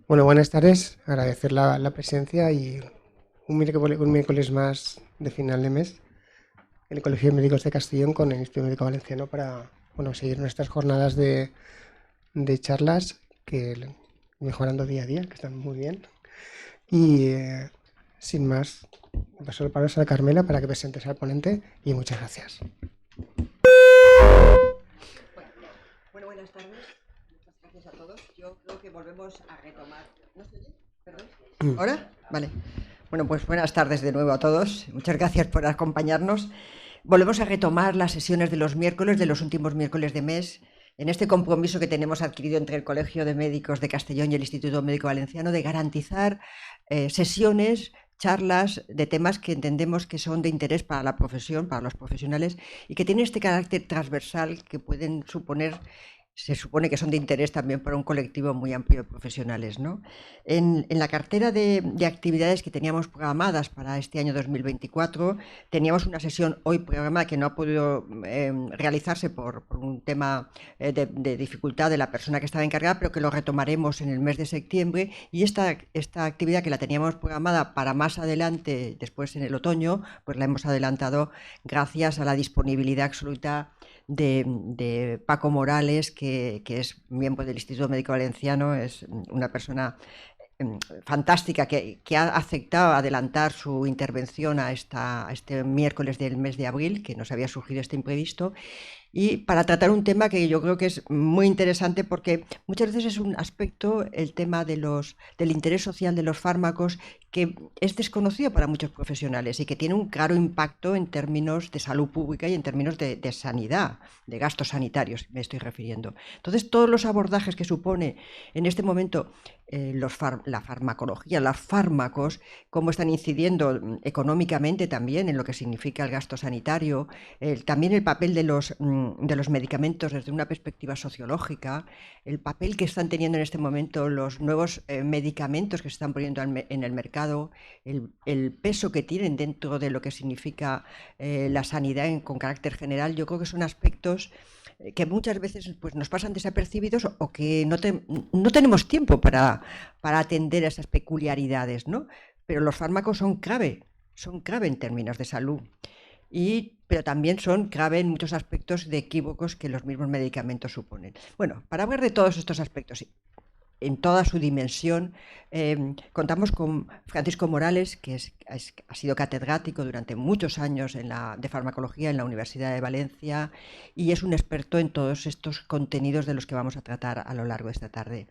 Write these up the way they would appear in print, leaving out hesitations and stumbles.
Bueno, buenas tardes. Agradecer la presencia y un miércoles más de final de mes en el Colegio de Médicos de Castellón con el Instituto Médico Valenciano para seguir nuestras jornadas de charlas mejorando día a día, que están muy bien. Y sin más, paso la palabra a Carmela para que presentes al ponente y muchas gracias. Bueno, buenas tardes. Muchas gracias a todos. Yo creo que volvemos a retomar. ¿No se oye? ¿Perdón? ¿Ahora? Vale. Bueno, pues buenas tardes de nuevo a todos. Muchas gracias por acompañarnos. Volvemos a retomar las sesiones de los miércoles, de los últimos miércoles de mes, en este compromiso que tenemos adquirido entre el Colegio de Médicos de Castellón y el Instituto Médico Valenciano de garantizar sesiones, charlas de temas que entendemos que son de interés para la profesión, para los profesionales, y que tienen este carácter transversal que pueden suponer, se supone que son de interés también para un colectivo muy amplio de profesionales, ¿no? En la cartera de actividades que teníamos programadas para este año 2024, teníamos una sesión hoy programada que no ha podido realizarse por un tema de dificultad de la persona que estaba encargada, pero que lo retomaremos en el mes de septiembre. Y esta actividad que la teníamos programada para más adelante, después en el otoño, pues la hemos adelantado gracias a la disponibilidad absoluta de Paco Morales, que es miembro del Instituto Médico Valenciano, es una persona fantástica que ha aceptado adelantar su intervención a este miércoles del mes de abril, que nos había surgido este imprevisto, y para tratar un tema que yo creo que es muy interesante porque muchas veces es un aspecto, el tema del interés social de los fármacos, que es desconocido para muchos profesionales y que tiene un claro impacto en términos de salud pública y en términos de sanidad, de gastos sanitarios, me estoy refiriendo. Entonces, todos los abordajes que supone en este momento la farmacología, los fármacos, cómo están incidiendo económicamente también en lo que significa el gasto sanitario, también el papel de los medicamentos desde una perspectiva sociológica, el papel que están teniendo en este momento los nuevos medicamentos que se están poniendo en el mercado, el peso que tienen dentro de lo que significa la sanidad con carácter general. Yo creo que son aspectos que muchas veces pues, nos pasan desapercibidos o que no tenemos tiempo para atender a esas peculiaridades, ¿no? Pero los fármacos son clave en términos de salud. Pero también son clave en muchos aspectos de equívocos que los mismos medicamentos suponen. Bueno, para hablar de todos estos aspectos en toda su dimensión, contamos con Francisco Morales, que ha sido catedrático durante muchos años de farmacología en la Universidad de Valencia y es un experto en todos estos contenidos de los que vamos a tratar a lo largo de esta tarde.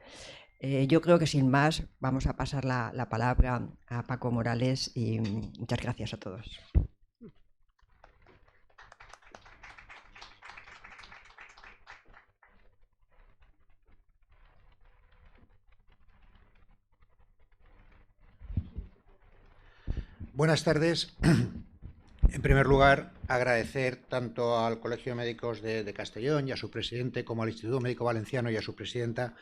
Yo creo que sin más vamos a pasar la palabra a Paco Morales y muchas gracias a todos. Buenas tardes. En primer lugar, agradecer tanto al Colegio de Médicos de Castellón y a su presidente como al Instituto Médico Valenciano y a su presidenta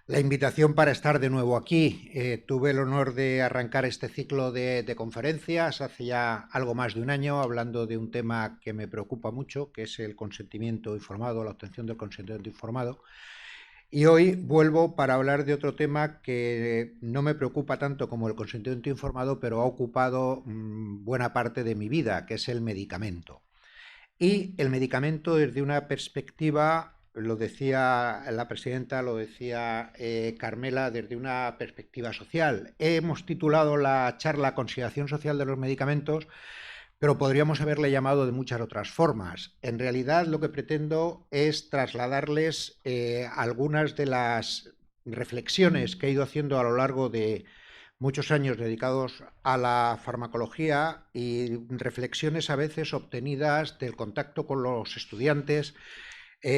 la invitación para estar de nuevo aquí. Tuve el honor de arrancar este ciclo de conferencias hace ya algo más de un año, hablando de un tema que me preocupa mucho, que es el consentimiento informado, la obtención del consentimiento informado. Y hoy vuelvo para hablar de otro tema que no me preocupa tanto como el consentimiento informado, pero ha ocupado buena parte de mi vida, que es el medicamento. Y el medicamento desde una perspectiva, lo decía la presidenta, lo decía Carmela, desde una perspectiva social. Hemos titulado la charla Consideración social de los medicamentos, pero podríamos haberle llamado de muchas otras formas. En realidad lo que pretendo es trasladarles algunas de las reflexiones que he ido haciendo a lo largo de muchos años dedicados a la farmacología y reflexiones a veces obtenidas del contacto con los estudiantes,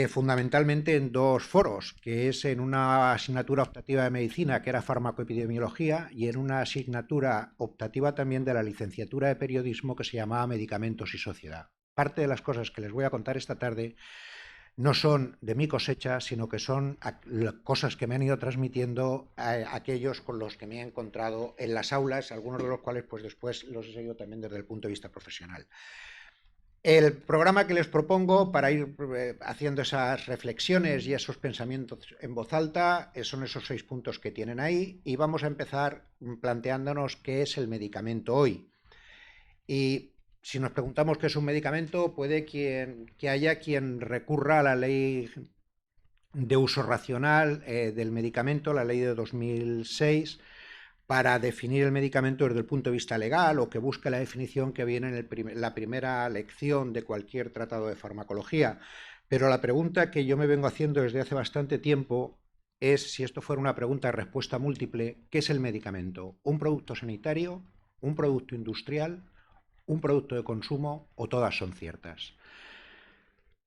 fundamentalmente en dos foros, que es en una asignatura optativa de medicina, que era farmacoepidemiología, y en una asignatura optativa también de la licenciatura de periodismo, que se llamaba Medicamentos y Sociedad. Parte de las cosas que les voy a contar esta tarde no son de mi cosecha, sino que son cosas que me han ido transmitiendo aquellos con los que me he encontrado en las aulas, algunos de los cuales pues después los he seguido también desde el punto de vista profesional. El programa que les propongo para ir haciendo esas reflexiones y esos pensamientos en voz alta son esos 6 puntos que tienen ahí, y vamos a empezar planteándonos qué es el medicamento hoy. Y si nos preguntamos qué es un medicamento, puede que haya quien recurra a la ley de uso racional del medicamento, la ley de 2006, para definir el medicamento desde el punto de vista legal, o que busque la definición que viene en la primera lección de cualquier tratado de farmacología. Pero la pregunta que yo me vengo haciendo desde hace bastante tiempo es, si esto fuera una pregunta de respuesta múltiple, ¿qué es el medicamento? ¿Un producto sanitario? ¿Un producto industrial? ¿Un producto de consumo? ¿O todas son ciertas?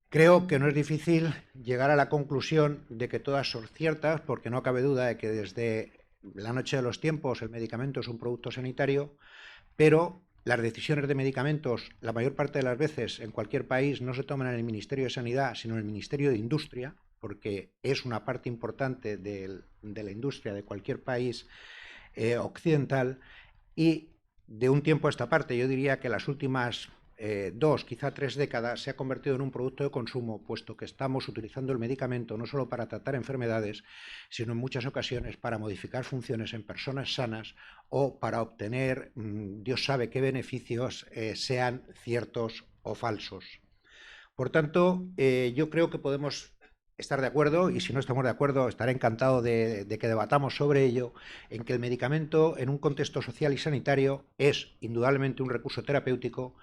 Creo que no es difícil llegar a la conclusión de que todas son ciertas, porque no cabe duda de que desde la noche de los tiempos el medicamento es un producto sanitario, pero las decisiones de medicamentos, la mayor parte de las veces en cualquier país, no se toman en el Ministerio de Sanidad, sino en el Ministerio de Industria, porque es una parte importante de la industria de cualquier país occidental. Y de un tiempo a esta parte, yo diría que las últimas 2, quizá 3 décadas, se ha convertido en un producto de consumo, puesto que estamos utilizando el medicamento no solo para tratar enfermedades, sino en muchas ocasiones para modificar funciones en personas sanas, o para obtener Dios sabe qué beneficios, sean ciertos o falsos. Por tanto, yo creo que podemos estar de acuerdo, y si no estamos de acuerdo, estaré encantado de que debatamos sobre ello, en que el medicamento en un contexto social y sanitario es indudablemente un recurso terapéutico,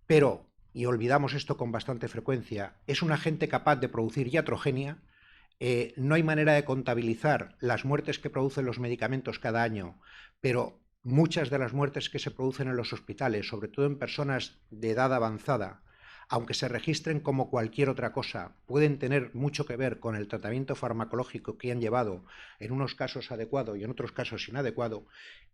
pero, y olvidamos esto con bastante frecuencia, es un agente capaz de producir iatrogenia. No hay manera de contabilizar las muertes que producen los medicamentos cada año, pero muchas de las muertes que se producen en los hospitales, sobre todo en personas de edad avanzada, aunque se registren como cualquier otra cosa, pueden tener mucho que ver con el tratamiento farmacológico que han llevado, en unos casos adecuado y en otros casos inadecuado,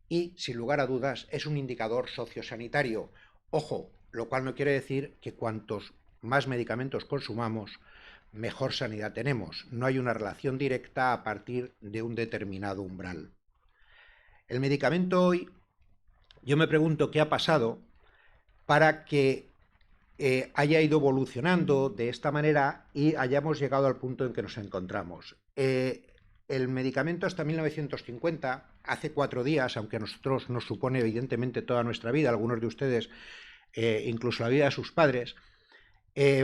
y, sin lugar a dudas, es un indicador sociosanitario. Ojo, lo cual no quiere decir que cuantos más medicamentos consumamos, mejor sanidad tenemos. No hay una relación directa a partir de un determinado umbral. El medicamento hoy, yo me pregunto qué ha pasado para que haya ido evolucionando de esta manera y hayamos llegado al punto en que nos encontramos. El medicamento hasta 1950, hace 4 días, aunque a nosotros nos supone evidentemente toda nuestra vida, algunos de ustedes incluso la vida de sus padres,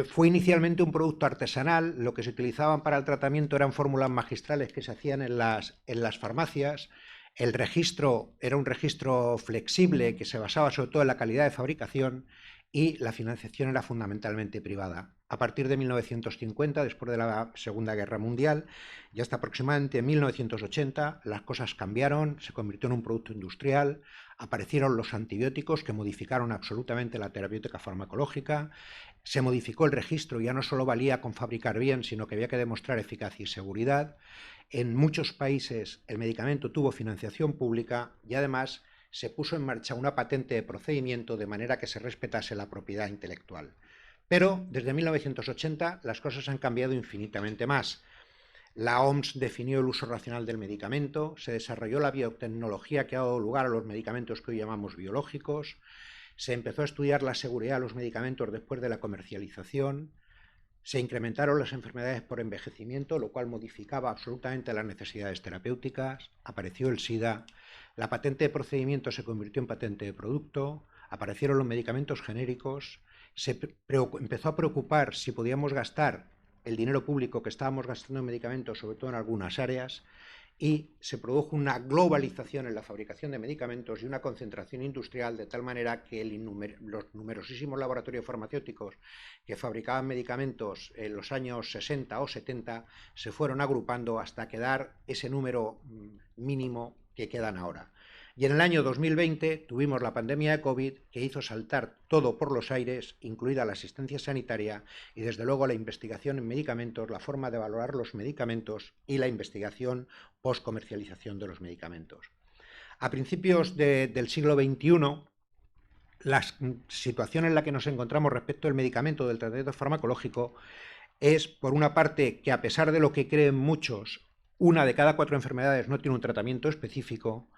fue inicialmente un producto artesanal. Lo que se utilizaban para el tratamiento eran fórmulas magistrales que se hacían en las farmacias. El registro era un registro flexible que se basaba sobre todo en la calidad de fabricación, y la financiación era fundamentalmente privada. A partir de 1950, después de la Segunda Guerra Mundial, y hasta aproximadamente 1980, las cosas cambiaron, se convirtió en un producto industrial, aparecieron los antibióticos que modificaron absolutamente la terapéutica farmacológica, se modificó el registro, ya no solo valía con fabricar bien, sino que había que demostrar eficacia y seguridad. En muchos países el medicamento tuvo financiación pública y además se puso en marcha una patente de procedimiento de manera que se respetase la propiedad intelectual. Pero desde 1980 las cosas han cambiado infinitamente más. La OMS definió el uso racional del medicamento, se desarrolló la biotecnología que ha dado lugar a los medicamentos que hoy llamamos biológicos, se empezó a estudiar la seguridad de los medicamentos después de la comercialización, se incrementaron las enfermedades por envejecimiento, lo cual modificaba absolutamente las necesidades terapéuticas, apareció el SIDA, la patente de procedimiento se convirtió en patente de producto, aparecieron los medicamentos genéricos, se empezó a preocupar si podíamos gastar el dinero público que estábamos gastando en medicamentos, sobre todo en algunas áreas, y se produjo una globalización en la fabricación de medicamentos y una concentración industrial, de tal manera que los numerosísimos laboratorios farmacéuticos que fabricaban medicamentos en los años 60 o 70 se fueron agrupando hasta quedar ese número mínimo que quedan ahora. Y en el año 2020 tuvimos la pandemia de COVID, que hizo saltar todo por los aires, incluida la asistencia sanitaria y desde luego la investigación en medicamentos, la forma de valorar los medicamentos y la investigación post-comercialización de los medicamentos. A principios del siglo XXI, la situación en la que nos encontramos respecto al medicamento, del tratamiento farmacológico, es, por una parte, que a pesar de lo que creen muchos, 1 de cada 4 enfermedades no tiene un tratamiento específico.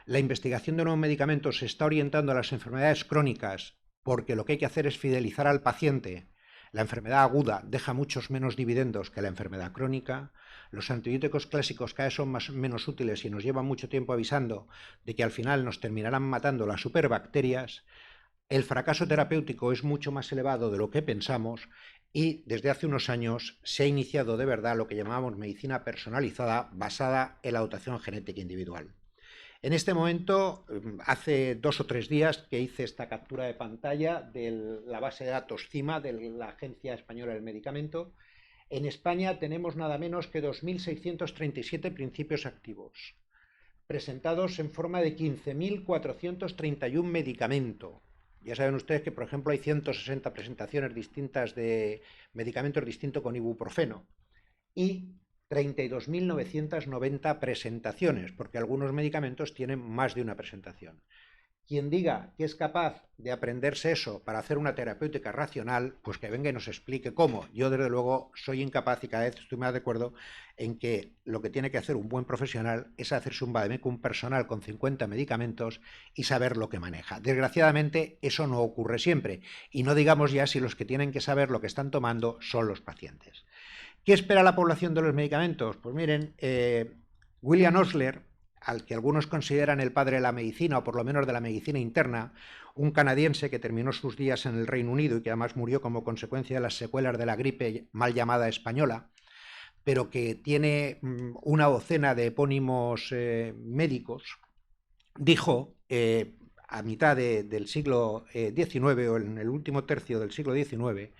La investigación de nuevos medicamentos se está orientando a las enfermedades crónicas porque lo que hay que hacer es fidelizar al paciente. La enfermedad aguda deja muchos menos dividendos que la enfermedad crónica. Los antibióticos clásicos cada vez son menos útiles y nos llevan mucho tiempo avisando de que al final nos terminarán matando las superbacterias. El fracaso terapéutico es mucho más elevado de lo que pensamos y desde hace unos años se ha iniciado de verdad lo que llamamos medicina personalizada basada en la dotación genética individual. En este momento, hace 2 o 3 días que hice esta captura de pantalla de la base de datos CIMA de la Agencia Española del Medicamento. En España tenemos nada menos que 2.637 principios activos, presentados en forma de 15.431 medicamentos. Ya saben ustedes que, por ejemplo, hay 160 presentaciones distintas de medicamentos distintos con ibuprofeno y 32.990 presentaciones, porque algunos medicamentos tienen más de una presentación. Quien diga que es capaz de aprenderse eso para hacer una terapéutica racional, pues que venga y nos explique cómo. Yo, desde luego, soy incapaz y cada vez estoy más de acuerdo en que lo que tiene que hacer un buen profesional es hacerse un vademecum personal con 50 medicamentos y saber lo que maneja. Desgraciadamente, eso no ocurre siempre. Y no digamos ya si los que tienen que saber lo que están tomando son los pacientes. ¿Qué espera la población de los medicamentos? Pues miren, William Osler, al que algunos consideran el padre de la medicina, o por lo menos de la medicina interna, un canadiense que terminó sus días en el Reino Unido y que además murió como consecuencia de las secuelas de la gripe mal llamada española, pero que tiene una docena de epónimos médicos, dijo a mitad del siglo XIX o en el último tercio del siglo XIX,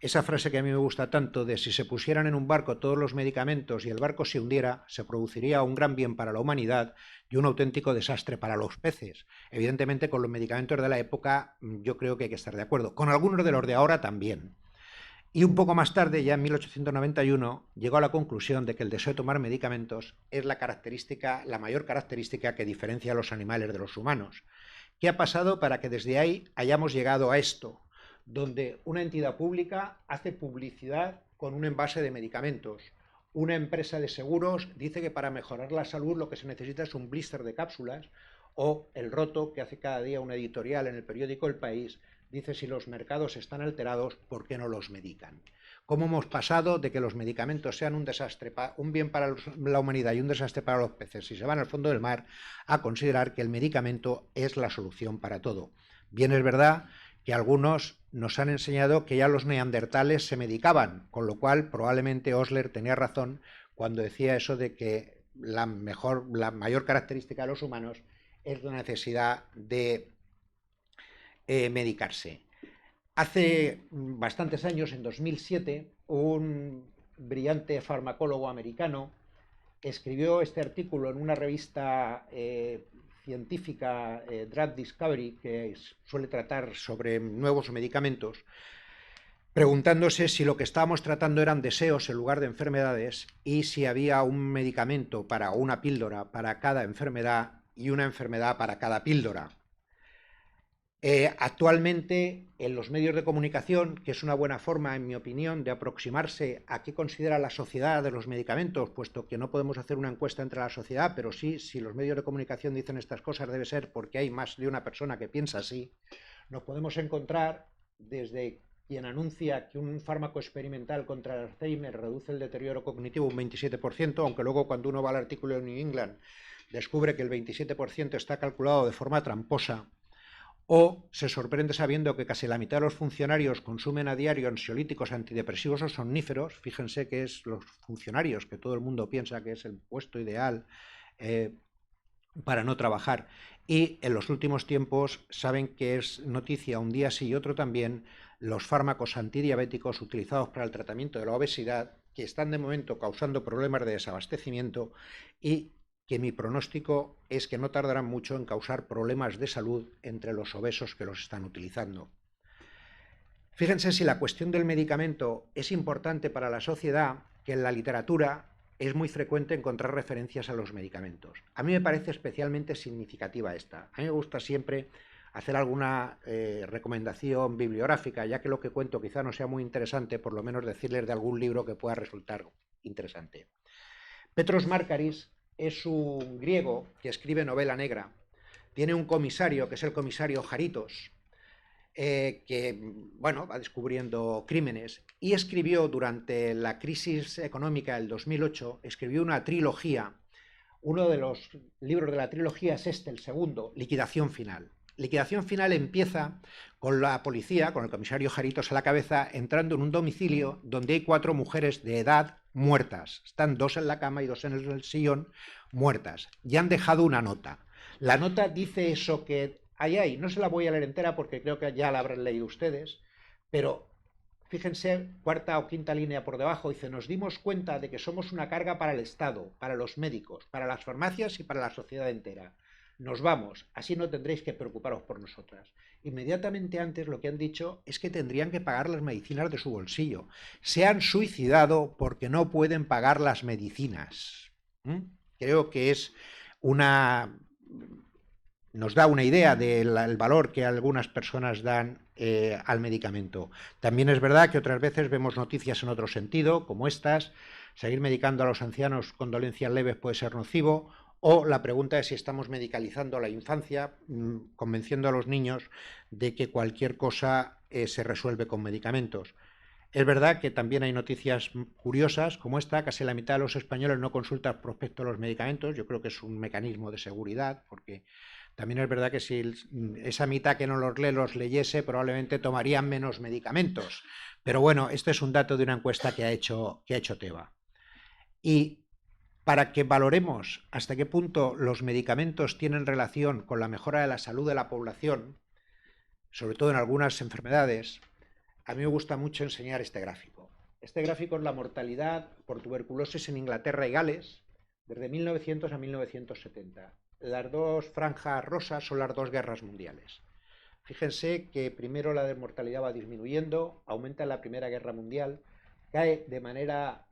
esa frase que a mí me gusta tanto de si se pusieran en un barco todos los medicamentos y el barco se hundiera, se produciría un gran bien para la humanidad y un auténtico desastre para los peces. Evidentemente, con los medicamentos de la época yo creo que hay que estar de acuerdo. Con algunos de los de ahora también. Y un poco más tarde, ya en 1891, llegó a la conclusión de que el deseo de tomar medicamentos es la mayor característica que diferencia a los animales de los humanos. ¿Qué ha pasado para que desde ahí hayamos llegado a esto? Donde una entidad pública hace publicidad con un envase de medicamentos. Una empresa de seguros dice que para mejorar la salud lo que se necesita es un blister de cápsulas, o El Roto, que hace cada día una editorial en el periódico El País, dice si los mercados están alterados, ¿por qué no los medican? ¿Cómo hemos pasado de que los medicamentos sean un desastre, un bien para la humanidad y un desastre para los peces, si se van al fondo del mar, a considerar que el medicamento es la solución para todo? Bien, es verdad que algunos nos han enseñado que ya los neandertales se medicaban, con lo cual probablemente Osler tenía razón cuando decía eso de que la mayor característica de los humanos es la necesidad de medicarse. Hace bastantes años, en 2007, un brillante farmacólogo americano escribió este artículo en una revista científica, Drug Discovery, que suele tratar sobre nuevos medicamentos, preguntándose si lo que estábamos tratando eran deseos en lugar de enfermedades y si había un medicamento para una píldora para cada enfermedad y una enfermedad para cada píldora. Actualmente, en los medios de comunicación, que es una buena forma, en mi opinión, de aproximarse a qué considera la sociedad de los medicamentos, puesto que no podemos hacer una encuesta entre la sociedad, pero sí, si los medios de comunicación dicen estas cosas, debe ser porque hay más de una persona que piensa así. Nos podemos encontrar desde quien anuncia que un fármaco experimental contra el Alzheimer reduce el deterioro cognitivo un 27%, aunque luego cuando uno va al artículo de New England descubre que el 27% está calculado de forma tramposa, o se sorprende sabiendo que casi la mitad de los funcionarios consumen a diario ansiolíticos, antidepresivos o somníferos. Fíjense que es los funcionarios, que todo el mundo piensa que es el puesto ideal para no trabajar. Y en los últimos tiempos saben que es noticia un día sí y otro también los fármacos antidiabéticos utilizados para el tratamiento de la obesidad, que están de momento causando problemas de desabastecimiento y que mi pronóstico es que no tardarán mucho en causar problemas de salud entre los obesos que los están utilizando. Fíjense si la cuestión del medicamento es importante para la sociedad, que en la literatura es muy frecuente encontrar referencias a los medicamentos. A mí me parece especialmente significativa esta. A mí me gusta siempre hacer alguna recomendación bibliográfica, ya que lo que cuento quizá no sea muy interesante, por lo menos decirles de algún libro que pueda resultar interesante. Petros Markaris es un griego que escribe novela negra. Tiene un comisario, que es el comisario Jaritos, que bueno, va descubriendo crímenes, y escribió durante la crisis económica del 2008, escribió una trilogía. Uno de los libros de la trilogía es este, el segundo, Liquidación Final. Liquidación Final empieza con la policía, con el comisario Jaritos a la cabeza, entrando en un domicilio donde hay 4 mujeres de edad muertas. Están 2 en la cama y 2 en el sillón, muertas. Y han dejado una nota. La nota dice eso que hay ahí. No se la voy a leer entera porque creo que ya la habrán leído ustedes, pero fíjense, 4ª o 5ª línea por debajo, dice: nos dimos cuenta de que somos una carga para el Estado, para los médicos, para las farmacias y para la sociedad entera. Nos vamos, así no tendréis que preocuparos por nosotras. Inmediatamente antes lo que han dicho es que tendrían que pagar las medicinas de su bolsillo. Se han suicidado porque no pueden pagar las medicinas. Creo que es una... nos da una idea del valor que algunas personas dan al medicamento. También es verdad que otras veces vemos noticias en otro sentido, como estas: seguir medicando a los ancianos con dolencias leves puede ser nocivo, o la pregunta es si estamos medicalizando a la infancia, convenciendo a los niños de que cualquier cosa se resuelve con medicamentos. Es verdad que también hay noticias curiosas como esta: casi la mitad de los españoles no consulta el prospecto de los medicamentos. Yo creo que es un mecanismo de seguridad, porque también es verdad que si esa mitad que no los lee los leyese, probablemente tomarían menos medicamentos. Pero bueno, este es un dato de una encuesta que ha hecho Teva. Y para que valoremos hasta qué punto los medicamentos tienen relación con la mejora de la salud de la población, sobre todo en algunas enfermedades, a mí me gusta mucho enseñar este gráfico. Este gráfico es la mortalidad por tuberculosis en Inglaterra y Gales desde 1900 a 1970. Las 2 franjas rosas son las 2 guerras mundiales. Fíjense que primero la de mortalidad va disminuyendo, aumenta en la Primera Guerra Mundial, cae de manera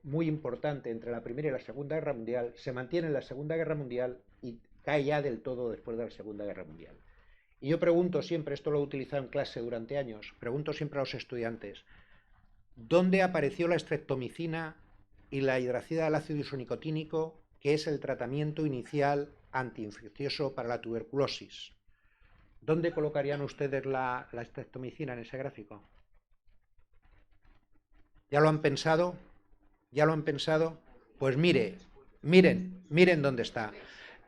muy importante entre la Primera y la Segunda Guerra Mundial, se mantiene en la Segunda Guerra Mundial y cae ya del todo después de la Segunda Guerra Mundial. Y yo pregunto siempre, esto lo he utilizado en clase durante años, pregunto siempre a los estudiantes: ¿dónde apareció la estreptomicina y la hidracina del ácido isonicotínico, que es el tratamiento inicial antiinfeccioso para la tuberculosis? ¿Dónde colocarían ustedes la estreptomicina en ese gráfico? ¿Ya lo han pensado? ¿Ya lo han pensado? Pues miren dónde está.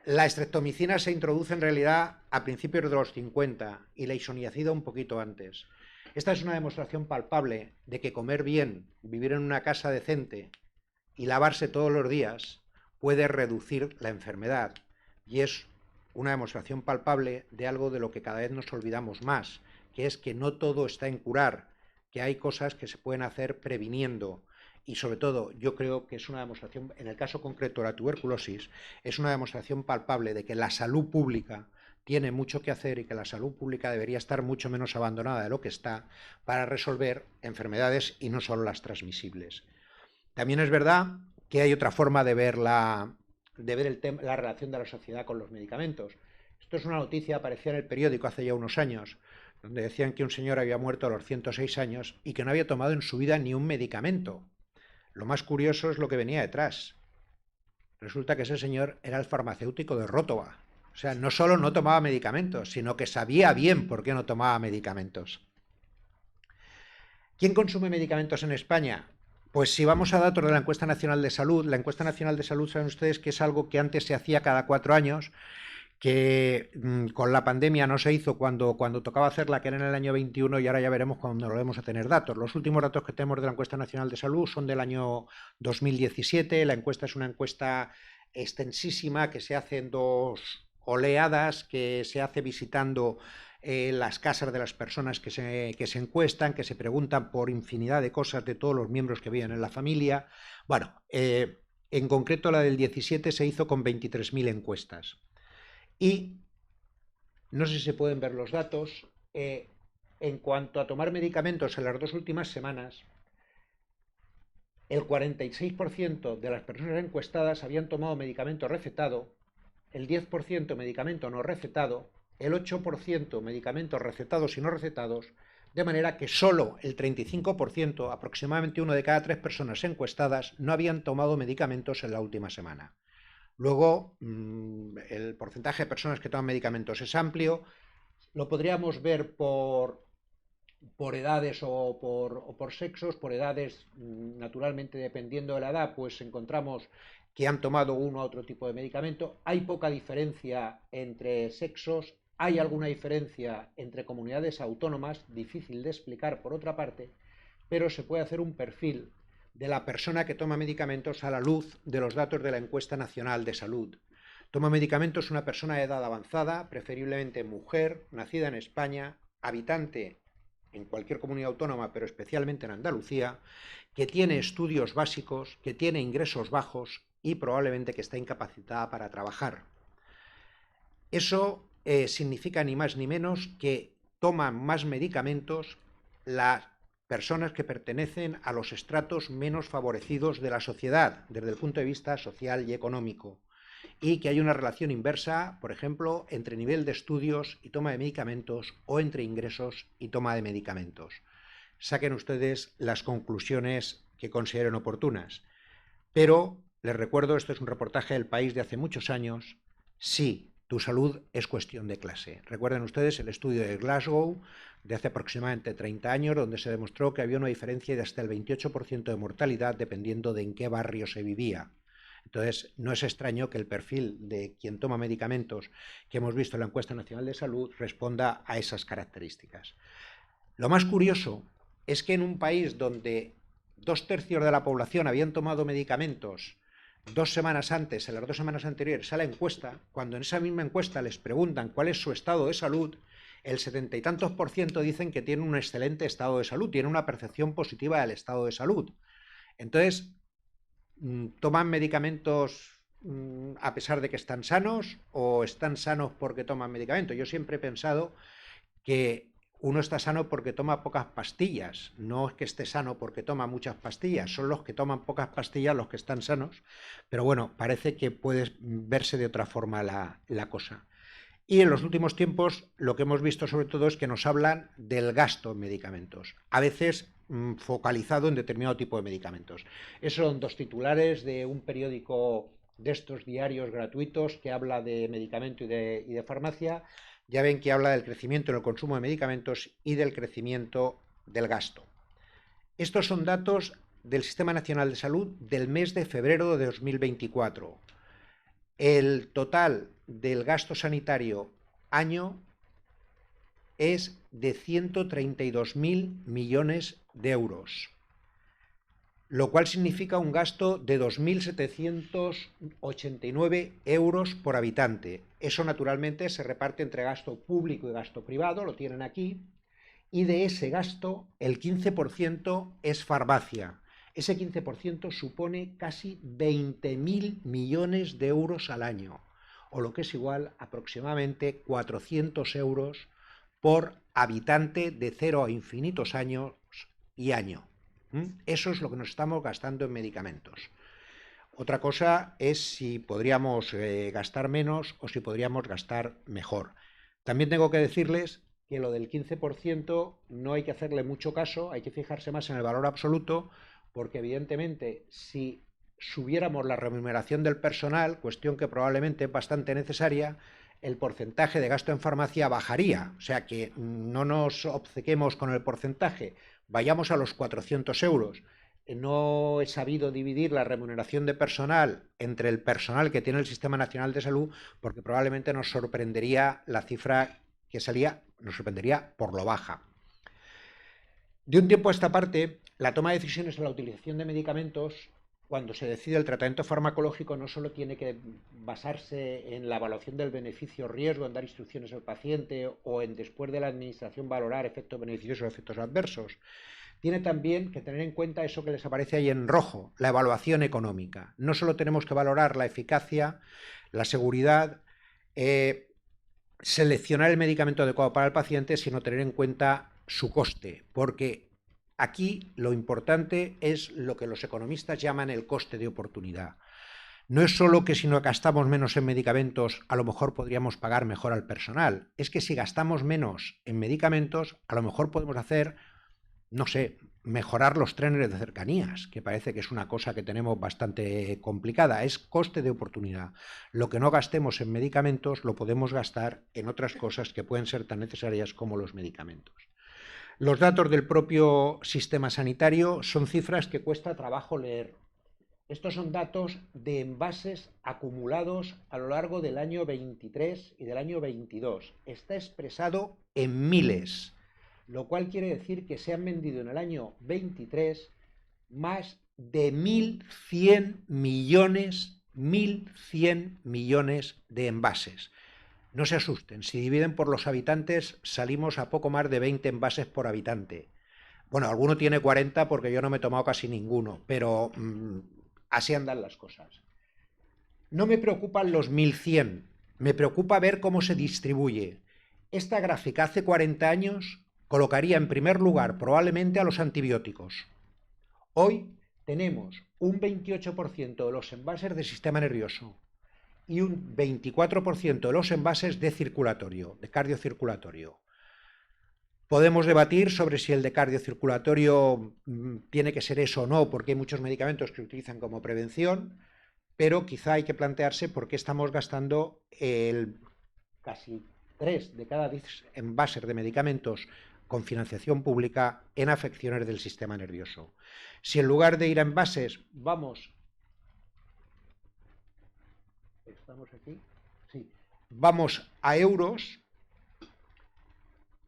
La estreptomicina se introduce en realidad a principios de los 50 y la isoniazida un poquito antes. Esta es una demostración palpable de que comer bien, vivir en una casa decente y lavarse todos los días puede reducir la enfermedad, y es una demostración palpable de algo de lo que cada vez nos olvidamos más, que es que no todo está en curar, que hay cosas que se pueden hacer previniendo. Y sobre todo, yo creo que es una demostración, en el caso concreto de la tuberculosis, es una demostración palpable de que la salud pública tiene mucho que hacer y que la salud pública debería estar mucho menos abandonada de lo que está para resolver enfermedades y no solo las transmisibles. También es verdad que hay otra forma de ver la relación de la sociedad con los medicamentos. Esto es una noticia, aparecía en el periódico hace ya unos años, donde decían que un señor había muerto a los 106 años y que no había tomado en su vida ni un medicamento. Lo más curioso es lo que venía detrás. Resulta que ese señor era el farmacéutico de Rótova. O sea, no solo no tomaba medicamentos, sino que sabía bien por qué no tomaba medicamentos. ¿Quién consume medicamentos en España? Pues si vamos a datos de la Encuesta Nacional de Salud, la Encuesta Nacional de Salud, saben ustedes que es algo que antes se hacía cada 4 años, que con la pandemia no se hizo cuando tocaba hacerla, que era en el año 21, y ahora ya veremos cuando volvemos a tener datos. Los últimos datos que tenemos de la Encuesta Nacional de Salud son del año 2017. La encuesta es una encuesta extensísima que se hace en 2 oleadas, que se hace visitando las casas de las personas que se encuestan, que se preguntan por infinidad de cosas de todos los miembros que viven en la familia. Bueno, en concreto la del 17 se hizo con 23.000 encuestas. Y no sé si se pueden ver los datos. En cuanto a tomar medicamentos en las 2 últimas semanas, el 46% de las personas encuestadas habían tomado medicamento recetado, el 10% medicamento no recetado, el 8% medicamentos recetados y no recetados, de manera que solo el 35%, aproximadamente 1 de cada 3 personas encuestadas, no habían tomado medicamentos en la última semana. Luego, el porcentaje de personas que toman medicamentos es amplio. lo podríamos ver por edades o por sexos. Por edades, naturalmente, dependiendo de la edad, pues encontramos que han tomado uno u otro tipo de medicamento. Hay poca diferencia entre sexos, hay alguna diferencia entre comunidades autónomas, difícil de explicar por otra parte, pero se puede hacer un perfil de la persona que toma medicamentos a la luz de los datos de la Encuesta Nacional de Salud. Toma medicamentos una persona de edad avanzada, preferiblemente mujer, nacida en España, habitante en cualquier comunidad autónoma, pero especialmente en Andalucía, que tiene estudios básicos, que tiene ingresos bajos y probablemente que está incapacitada para trabajar. Eso significa ni más ni menos que toman más medicamentos las personas que pertenecen a los estratos menos favorecidos de la sociedad, desde el punto de vista social y económico, y que hay una relación inversa, por ejemplo, entre nivel de estudios y toma de medicamentos o entre ingresos y toma de medicamentos. Saquen ustedes las conclusiones que consideren oportunas. Pero, les recuerdo, esto es un reportaje del País de hace muchos años, sí, tu salud es cuestión de clase. Recuerden ustedes el estudio de Glasgow de hace aproximadamente 30 años, donde se demostró que había una diferencia de hasta el 28% de mortalidad dependiendo de en qué barrio se vivía. Entonces, no es extraño que el perfil de quien toma medicamentos que hemos visto en la Encuesta Nacional de Salud responda a esas características. Lo más curioso es que en un país donde 2/3 de la población habían tomado medicamentos 2 semanas antes, en las 2 semanas anteriores a la encuesta, cuando en esa misma encuesta les preguntan cuál es su estado de salud, el 70 y tantos % dicen que tienen un excelente estado de salud, tienen una percepción positiva del estado de salud. Entonces, ¿toman medicamentos a pesar de que están sanos o están sanos porque toman medicamentos? Yo siempre he pensado que uno está sano porque toma pocas pastillas, no es que esté sano porque toma muchas pastillas, son los que toman pocas pastillas los que están sanos, pero bueno, parece que puede verse de otra forma la cosa. Y en los últimos tiempos lo que hemos visto sobre todo es que nos hablan del gasto en medicamentos, a veces focalizado en determinado tipo de medicamentos. Esos son 2 titulares de un periódico de estos diarios gratuitos que habla de medicamento y de farmacia. Ya ven que habla del crecimiento en el consumo de medicamentos y del crecimiento del gasto. Estos son datos del Sistema Nacional de Salud del mes de febrero de 2024. El total del gasto sanitario año es de 132.000 millones de euros, lo cual significa un gasto de 2.789 euros por habitante. Eso naturalmente se reparte entre gasto público y gasto privado, lo tienen aquí, y de ese gasto el 15% es farmacia. Ese 15% supone casi 20.000 millones de euros al año, o lo que es igual aproximadamente 400 euros por habitante de 0 a infinitos años y año. Eso es lo que nos estamos gastando en medicamentos. Otra cosa es si podríamos gastar menos o si podríamos gastar mejor. También tengo que decirles que lo del 15% no hay que hacerle mucho caso, hay que fijarse más en el valor absoluto, porque evidentemente si subiéramos la remuneración del personal, cuestión que probablemente es bastante necesaria, el porcentaje de gasto en farmacia bajaría. O sea que no nos obcequemos con el porcentaje, vayamos a los 400 euros. No he sabido dividir la remuneración de personal entre el personal que tiene el Sistema Nacional de Salud, porque probablemente nos sorprendería la cifra que salía, nos sorprendería por lo baja. De un tiempo a esta parte, la toma de decisiones en la utilización de medicamentos, cuando se decide el tratamiento farmacológico, no solo tiene que basarse en la evaluación del beneficio-riesgo, en dar instrucciones al paciente o en después de la administración valorar efectos beneficiosos o efectos adversos. Tiene también que tener en cuenta eso que les aparece ahí en rojo, la evaluación económica. No solo tenemos que valorar la eficacia, la seguridad, seleccionar el medicamento adecuado para el paciente, sino tener en cuenta su coste, porque aquí lo importante es lo que los economistas llaman el coste de oportunidad. No es solo que si no gastamos menos en medicamentos, a lo mejor podríamos pagar mejor al personal. Es que si gastamos menos en medicamentos, a lo mejor podemos hacer, no sé, mejorar los trenes de cercanías, que parece que es una cosa que tenemos bastante complicada. Es coste de oportunidad. Lo que no gastemos en medicamentos lo podemos gastar en otras cosas que pueden ser tan necesarias como los medicamentos. Los datos del propio sistema sanitario son cifras que cuesta trabajo leer. Estos son datos de envases acumulados a lo largo del año 23 y del año 22. Está expresado en miles, lo cual quiere decir que se han vendido en el año 23 más de 1.100 millones de envases. No se asusten, si dividen por los habitantes salimos a poco más de 20 envases por habitante. Bueno, alguno tiene 40 porque yo no me he tomado casi ninguno, pero así andan las cosas. No me preocupan los 1.100, me preocupa ver cómo se distribuye. Esta gráfica hace 40 años colocaría en primer lugar probablemente a los antibióticos. Hoy tenemos un 28% de los envases de sistema nervioso y un 24% de los envases de circulatorio, de cardiocirculatorio. Podemos debatir sobre si el de cardiocirculatorio tiene que ser eso o no, porque hay muchos medicamentos que se utilizan como prevención, pero quizá hay que plantearse por qué estamos gastando casi 3 de cada 10 envases de medicamentos con financiación pública en afecciones del sistema nervioso. Si en lugar de ir a envases vamos a euros,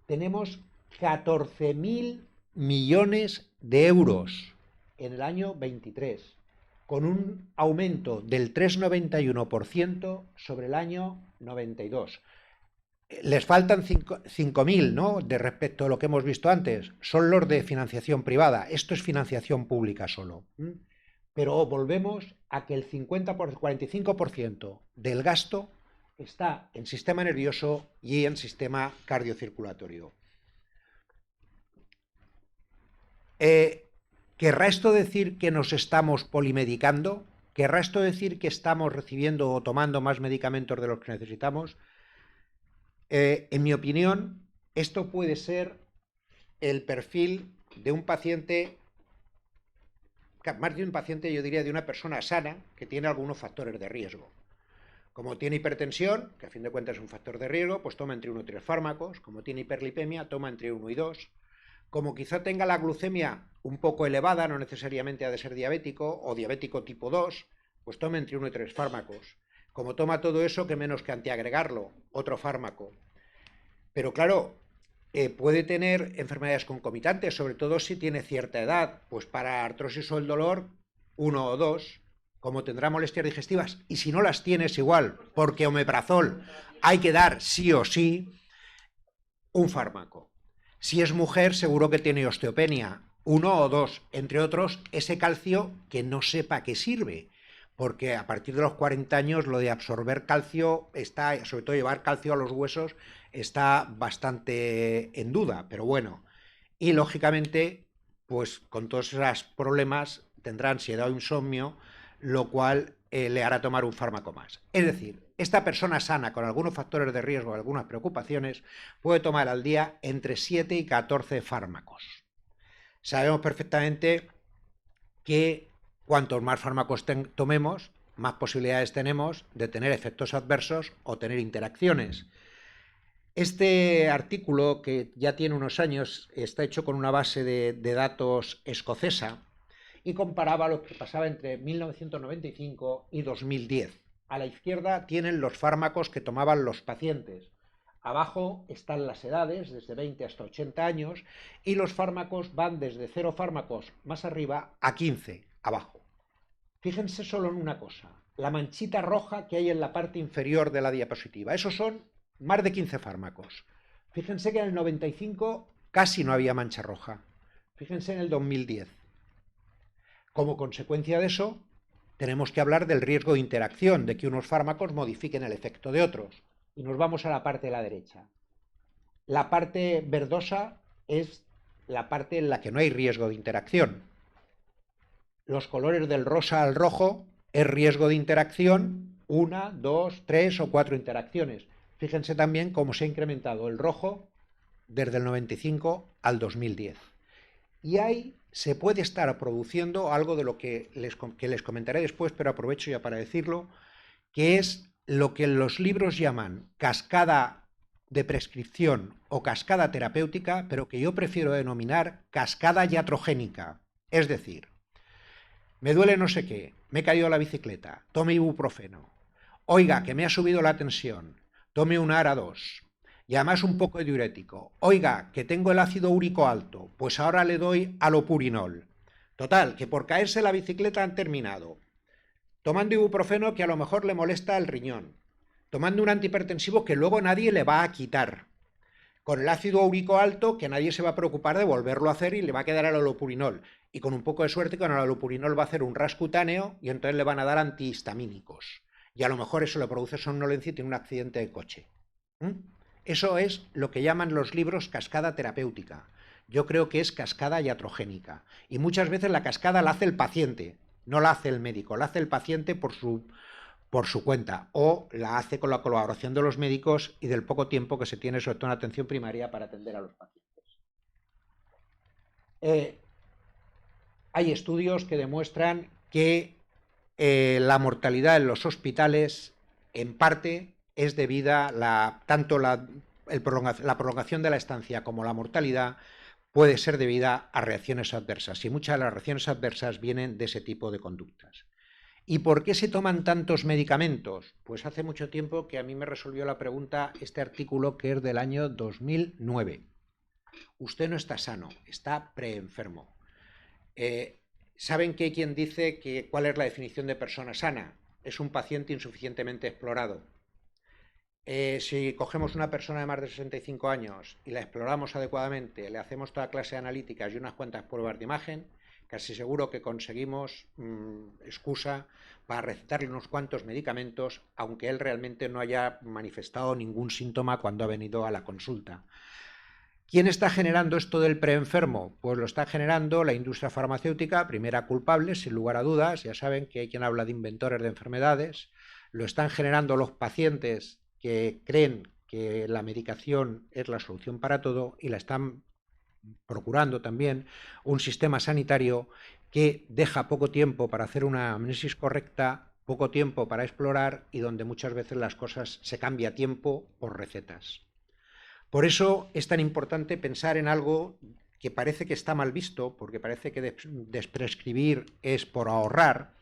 tenemos 14.000 millones de euros en el año 23, con un aumento del 3,91% sobre el año 92. Les faltan 5.000, ¿no?, de respecto a lo que hemos visto antes. Son los de financiación privada. Esto es financiación pública solo. Pero volvemos a que el 45% del gasto está en sistema nervioso y en sistema cardiocirculatorio. ¿Querrá esto decir que nos estamos polimedicando? ¿Querrá esto decir que estamos recibiendo o tomando más medicamentos de los que necesitamos? En mi opinión, esto puede ser el perfil de un paciente, más de un paciente, yo diría de una persona sana que tiene algunos factores de riesgo. Como tiene hipertensión, que a fin de cuentas es un factor de riesgo, pues toma entre 1 y 3 fármacos. Como tiene hiperlipemia, toma entre 1 y 2. Como quizá tenga la glucemia un poco elevada, no necesariamente ha de ser diabético o diabético tipo 2, pues toma entre 1 y 3 fármacos. Como toma todo eso, que menos que antiagregarlo, otro fármaco. Pero claro, puede tener enfermedades concomitantes, sobre todo si tiene cierta edad, pues para artrosis o el dolor, 1 o 2, como tendrá molestias digestivas, y si no las tienes igual, porque omeprazol hay que dar sí o sí, un fármaco. Si es mujer, seguro que tiene osteopenia, 1 o 2, entre otros, ese calcio que no sepa qué sirve, porque a partir de los 40 años lo de absorber calcio está, sobre todo llevar calcio a los huesos, está bastante en duda, pero bueno. Y lógicamente, pues con todos esos problemas tendrá ansiedad o insomnio, lo cual le hará tomar un fármaco más. Es decir, esta persona sana con algunos factores de riesgo, algunas preocupaciones, puede tomar al día entre 7 y 14 fármacos. Sabemos perfectamente que cuantos más fármacos tomemos, más posibilidades tenemos de tener efectos adversos o tener interacciones. Este artículo, que ya tiene unos años, está hecho con una base de datos escocesa y comparaba lo que pasaba entre 1995 y 2010. A la izquierda tienen los fármacos que tomaban los pacientes. Abajo están las edades, desde 20 hasta 80 años, y los fármacos van desde 0 fármacos más arriba a 15 abajo. Fíjense solo en una cosa, la manchita roja que hay en la parte inferior de la diapositiva. Esos son más de 15 fármacos. Fíjense que en el 95 casi no había mancha roja. Fíjense en el 2010. Como consecuencia de eso, tenemos que hablar del riesgo de interacción, de que unos fármacos modifiquen el efecto de otros. Y nos vamos a la parte de la derecha. La parte verdosa es la parte en la que no hay riesgo de interacción. Los colores del rosa al rojo es riesgo de interacción, 1, 2, 3 o 4 interacciones. Fíjense también cómo se ha incrementado el rojo desde el 95 al 2010. Y hay se puede estar produciendo algo de lo que les comentaré después, pero aprovecho ya para decirlo, que es lo que los libros llaman cascada de prescripción o cascada terapéutica, pero que yo prefiero denominar cascada iatrogénica. Es decir, me duele no sé qué, me he caído a la bicicleta, tome ibuprofeno. Oiga, que me ha subido la tensión, tome un ARA2. Y además un poco de diurético. Oiga, que tengo el ácido úrico alto, pues ahora le doy alopurinol. Total, que por caerse la bicicleta han terminado tomando ibuprofeno que a lo mejor le molesta el riñón, tomando un antihipertensivo que luego nadie le va a quitar, con el ácido úrico alto que nadie se va a preocupar de volverlo a hacer y le va a quedar el alopurinol. Y con un poco de suerte con el alopurinol va a hacer un ras cutáneo y entonces le van a dar antihistamínicos. Y a lo mejor eso le produce somnolencia y tiene un accidente de coche. Eso es lo que llaman los libros cascada terapéutica. Yo creo que es cascada iatrogénica. Y muchas veces la cascada la hace el paciente, no la hace el médico, la hace el paciente por su cuenta, o la hace con la colaboración de los médicos y del poco tiempo que se tiene, sobre todo en atención primaria, para atender a los pacientes. Hay estudios que demuestran que la mortalidad en los hospitales, en parte, es debida, tanto la prolongación de la estancia como la mortalidad puede ser debida a reacciones adversas, y muchas de las reacciones adversas vienen de ese tipo de conductas. ¿Y por qué se toman tantos medicamentos? Pues hace mucho tiempo que a mí me resolvió la pregunta este artículo, que es del año 2009. Usted no está sano, está preenfermo. ¿Saben que hay quien dice que cuál es la definición de persona sana? Es un paciente insuficientemente explorado. Si cogemos una persona de más de 65 años y la exploramos adecuadamente, le hacemos toda clase de analíticas y unas cuantas pruebas de imagen, casi seguro que conseguimos excusa para recetarle unos cuantos medicamentos, aunque él realmente no haya manifestado ningún síntoma cuando ha venido a la consulta. ¿Quién está generando esto del preenfermo? Pues lo está generando la industria farmacéutica, primera culpable, sin lugar a dudas. Ya saben que hay quien habla de inventores de enfermedades. Lo están generando los pacientes que creen que la medicación es la solución para todo, y la están procurando también un sistema sanitario que deja poco tiempo para hacer una amnesis correcta, poco tiempo para explorar, y donde muchas veces las cosas se cambia tiempo por recetas. Por eso es tan importante pensar en algo que parece que está mal visto, porque parece que desprescribir es por ahorrar,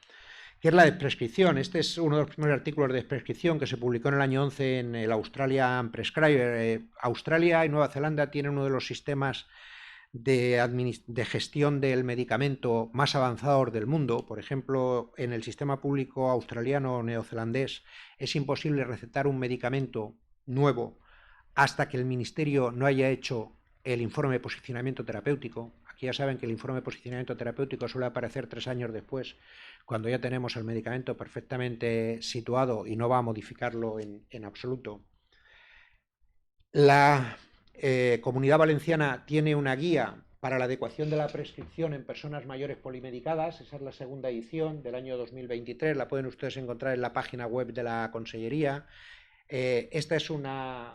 que es la desprescripción. Este es uno de los primeros artículos de desprescripción que se publicó en el año 11 en el Australian Prescriber. Australia y Nueva Zelanda tienen uno de los sistemas de gestión del medicamento más avanzados del mundo. Por ejemplo, en el sistema público australiano o neozelandés es imposible recetar un medicamento nuevo hasta que el ministerio no haya hecho el informe de posicionamiento terapéutico. Aquí ya saben que el informe de posicionamiento terapéutico suele aparecer 3 años después, cuando ya tenemos el medicamento perfectamente situado y no va a modificarlo en absoluto. La Comunidad Valenciana tiene una guía para la adecuación de la prescripción en personas mayores polimedicadas. Esa es la segunda edición del año 2023. La pueden ustedes encontrar en la página web de la Consellería. Esta es una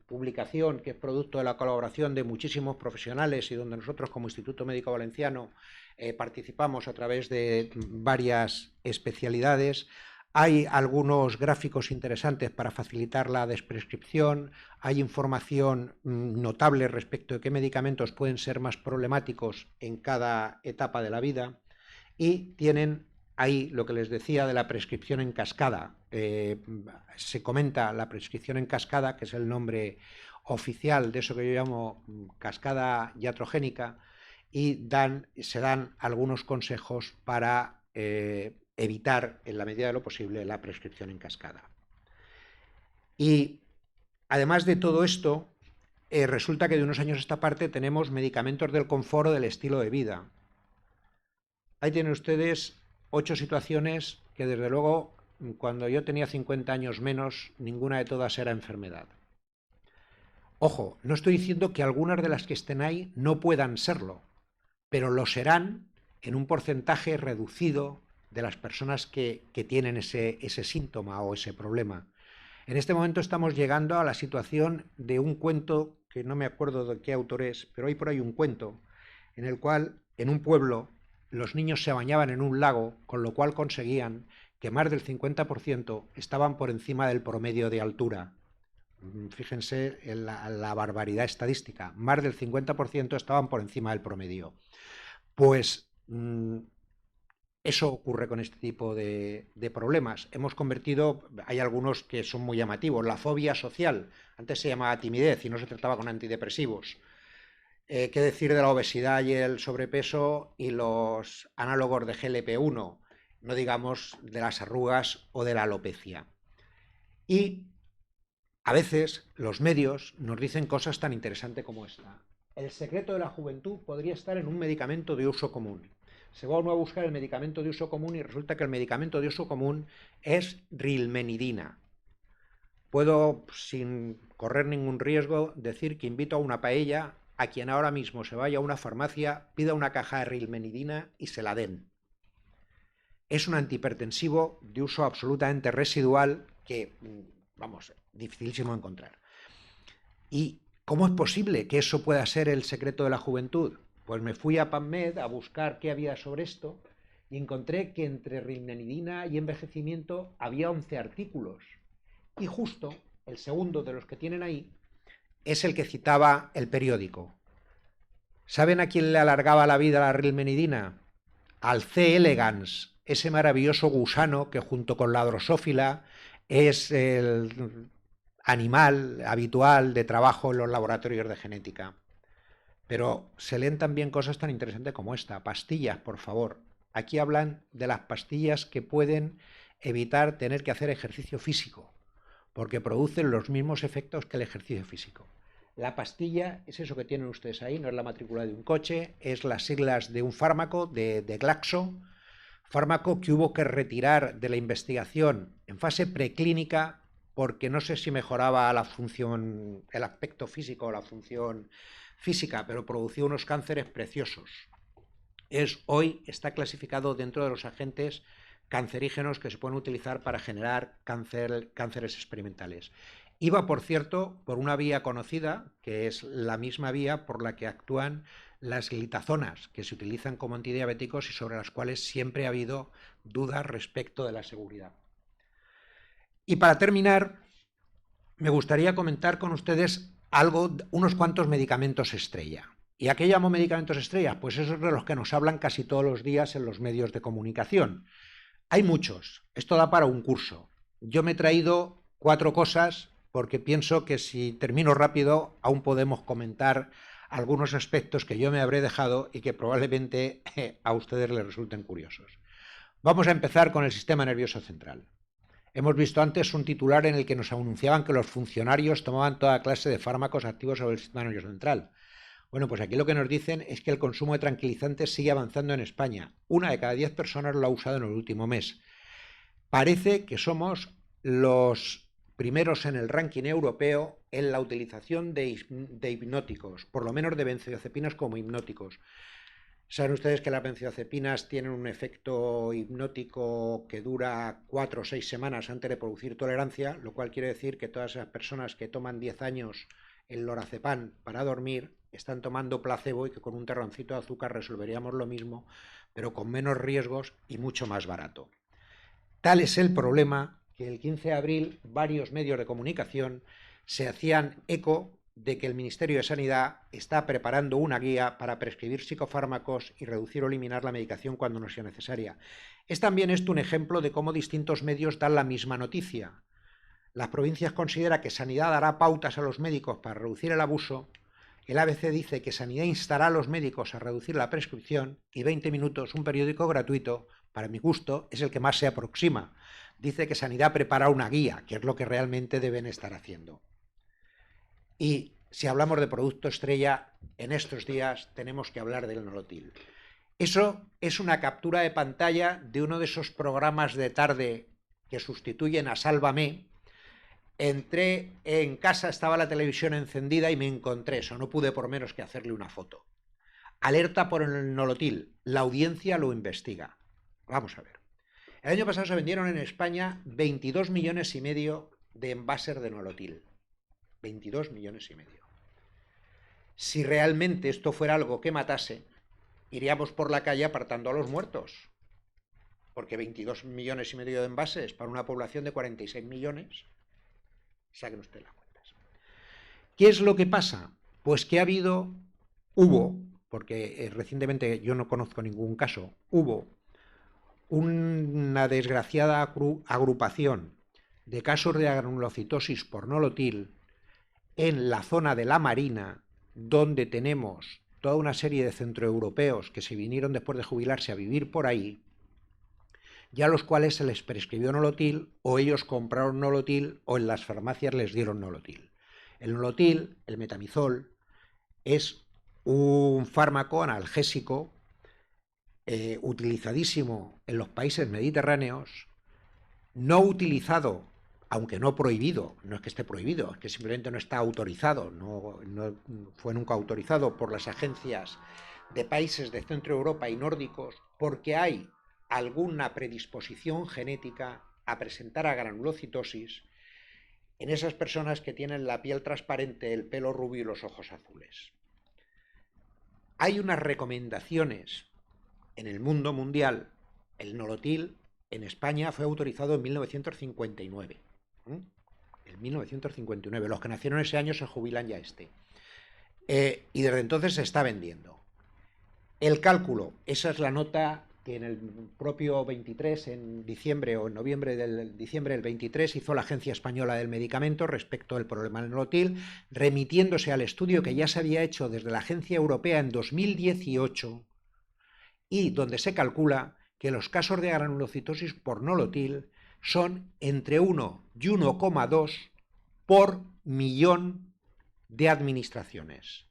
publicación que es producto de la colaboración de muchísimos profesionales y donde nosotros como Instituto Médico Valenciano participamos a través de varias especialidades. Hay algunos gráficos interesantes para facilitar la desprescripción, hay información notable respecto de qué medicamentos pueden ser más problemáticos en cada etapa de la vida, y tienen ahí lo que les decía de la prescripción en cascada. Se comenta la prescripción en cascada, que es el nombre oficial de eso que yo llamo cascada iatrogénica, y se dan algunos consejos para evitar, en la medida de lo posible, la prescripción en cascada. Y además de todo esto, resulta que de unos años a esta parte tenemos medicamentos del confort o del estilo de vida. Ahí tienen ustedes 8 situaciones que, desde luego, cuando yo tenía 50 años menos, ninguna de todas era enfermedad. Ojo, no estoy diciendo que algunas de las que estén ahí no puedan serlo, pero lo serán en un porcentaje reducido de las personas que tienen ese síntoma o ese problema. En este momento estamos llegando a la situación de un cuento, que no me acuerdo de qué autor es, pero hay por ahí un cuento, en el cual, en un pueblo, los niños se bañaban en un lago, con lo cual conseguían que más del 50% estaban por encima del promedio de altura. Fíjense en la barbaridad estadística. Más del 50% estaban por encima del promedio. Pues eso ocurre con este tipo de problemas. Hemos convertido, hay algunos que son muy llamativos, la fobia social. Antes se llamaba timidez y no se trataba con antidepresivos. ¿Qué decir de la obesidad y el sobrepeso y los análogos de GLP-1? No digamos de las arrugas o de la alopecia. Y a veces los medios nos dicen cosas tan interesantes como esta. El secreto de la juventud podría estar en un medicamento de uso común. Se va uno a buscar el medicamento de uso común y resulta que el medicamento de uso común es rilmenidina. Puedo, sin correr ningún riesgo, decir que invito a una paella a quien ahora mismo se vaya a una farmacia, pida una caja de rilmenidina y se la den. Es un antihipertensivo de uso absolutamente residual que, vamos, dificilísimo encontrar. ¿Y cómo es posible que eso pueda ser el secreto de la juventud? Pues me fui a PubMed a buscar qué había sobre esto y encontré que entre rilmenidina y envejecimiento había 11 artículos. Y justo el segundo de los que tienen ahí es el que citaba el periódico. ¿Saben a quién le alargaba la vida la rilmenidina? Al C. elegans, ese maravilloso gusano que junto con la drosófila es el animal habitual de trabajo en los laboratorios de genética. Pero se leen también cosas tan interesantes como esta. Pastillas, por favor. Aquí hablan de las pastillas que pueden evitar tener que hacer ejercicio físico, porque producen los mismos efectos que el ejercicio físico. La pastilla es eso que tienen ustedes ahí, no es la matrícula de un coche, es las siglas de un fármaco, de Glaxo, fármaco que hubo que retirar de la investigación en fase preclínica porque no sé si mejoraba la función, el aspecto físico o la función física, pero producía unos cánceres preciosos. Hoy está clasificado dentro de los agentes cancerígenos que se pueden utilizar para generar cánceres experimentales. Iba, por cierto, por una vía conocida, que es la misma vía por la que actúan las glitazonas, que se utilizan como antidiabéticos y sobre las cuales siempre ha habido dudas respecto de la seguridad. Y para terminar, me gustaría comentar con ustedes unos cuantos medicamentos estrella. ¿Y a qué llamo medicamentos estrella? Pues esos de los que nos hablan casi todos los días en los medios de comunicación. Hay muchos, esto da para un curso. Yo me he traído 4 cosas porque pienso que si termino rápido aún podemos comentar algunos aspectos que yo me habré dejado y que probablemente a ustedes les resulten curiosos. Vamos a empezar con el sistema nervioso central. Hemos visto antes un titular en el que nos anunciaban que los funcionarios tomaban toda clase de fármacos activos sobre el sistema nervioso central. Bueno, pues aquí lo que nos dicen es que el consumo de tranquilizantes sigue avanzando en España. 1 de cada 10 personas lo ha usado en el último mes. Parece que somos los primeros en el ranking europeo en la utilización de hipnóticos, por lo menos de benzodiazepinas como hipnóticos. Saben ustedes que las benzodiazepinas tienen un efecto hipnótico que dura 4 o 6 semanas antes de producir tolerancia, lo cual quiere decir que todas esas personas que toman 10 años el lorazepam para dormir están tomando placebo y que con un terroncito de azúcar resolveríamos lo mismo, pero con menos riesgos y mucho más barato. Tal es el problema que el 15 de abril varios medios de comunicación se hacían eco de que el Ministerio de Sanidad está preparando una guía para prescribir psicofármacos y reducir o eliminar la medicación cuando no sea necesaria. Es también esto un ejemplo de cómo distintos medios dan la misma noticia. Las provincias consideran que Sanidad dará pautas a los médicos para reducir el abuso, el ABC dice que Sanidad instará a los médicos a reducir la prescripción y 20 Minutos, un periódico gratuito, para mi gusto, es el que más se aproxima. Dice que Sanidad prepara una guía, que es lo que realmente deben estar haciendo. Y si hablamos de producto estrella, en estos días tenemos que hablar del Nolotil. Eso es una captura de pantalla de uno de esos programas de tarde que sustituyen a Sálvame. Entré en casa, estaba la televisión encendida y me encontré eso, no pude por menos que hacerle una foto. Alerta por el Nolotil, la audiencia lo investiga. Vamos a ver. El año pasado se vendieron en España 22,5 millones de envases de Nolotil. 22,5 millones. Si realmente esto fuera algo que matase, iríamos por la calle apartando a los muertos, porque 22,5 millones de envases para una población de 46 millones, saquen ustedes las cuentas. ¿Qué es lo que pasa? Pues que hubo, porque recientemente yo no conozco ningún caso, hubo una desgraciada agrupación de casos de granulocitosis por nolotil en la zona de la Marina, donde tenemos toda una serie de centroeuropeos que se vinieron después de jubilarse a vivir por ahí, y a los cuales se les prescribió nolotil, o ellos compraron nolotil, o en las farmacias les dieron nolotil. El nolotil, el metamizol, es un fármaco analgésico utilizadísimo en los países mediterráneos, no utilizado, aunque no prohibido, no es que esté prohibido, es que simplemente no está autorizado, no fue nunca autorizado por las agencias de países de Centro Europa y nórdicos, porque hay alguna predisposición genética a presentar a granulocitosis en esas personas que tienen la piel transparente, el pelo rubio y los ojos azules. Hay unas recomendaciones en el mundo mundial. El nolotil en España fue autorizado en 1959. En 1959. Los que nacieron ese año se jubilan ya y desde entonces se está vendiendo. El cálculo, esa es la nota que en el propio 23, en diciembre o en noviembre del diciembre del 23, hizo la Agencia Española del Medicamento respecto al problema del nolotil, remitiéndose al estudio que ya se había hecho desde la Agencia Europea en 2018 y donde se calcula que los casos de granulocitosis por nolotil son entre 1 y 1,2 por millón de administraciones.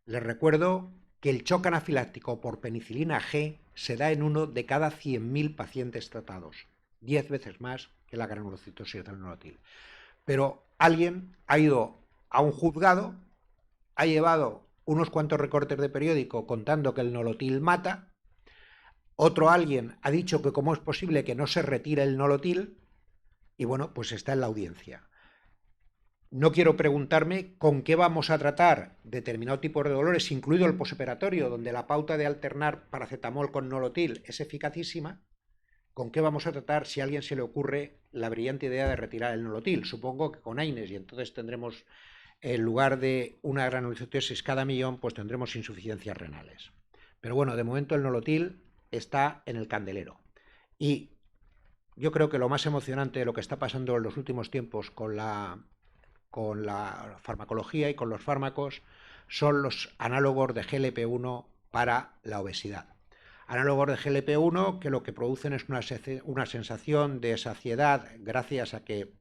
Les recuerdo que el shock anafiláctico por penicilina G se da en 1 de cada 100.000 pacientes tratados, 10 veces más que la granulocitosis del nolotil. Pero alguien ha ido a un juzgado, ha llevado unos cuantos recortes de periódico contando que el nolotil mata, otro alguien ha dicho que cómo es posible que no se retire el nolotil, y bueno, pues está en la audiencia. No quiero preguntarme con qué vamos a tratar determinado tipo de dolores, incluido el posoperatorio, donde la pauta de alternar paracetamol con nolotil es eficacísima. ¿Con qué vamos a tratar si a alguien se le ocurre la brillante idea de retirar el nolotil? Supongo que con AINES, y entonces tendremos, en lugar de una granulocitosis cada millón, pues tendremos insuficiencias renales. Pero bueno, de momento el nolotil está en el candelero. Y yo creo que lo más emocionante de lo que está pasando en los últimos tiempos con la farmacología y con los fármacos son los análogos de GLP-1 para la obesidad. Análogos de GLP-1 que lo que producen es una sensación de saciedad gracias a que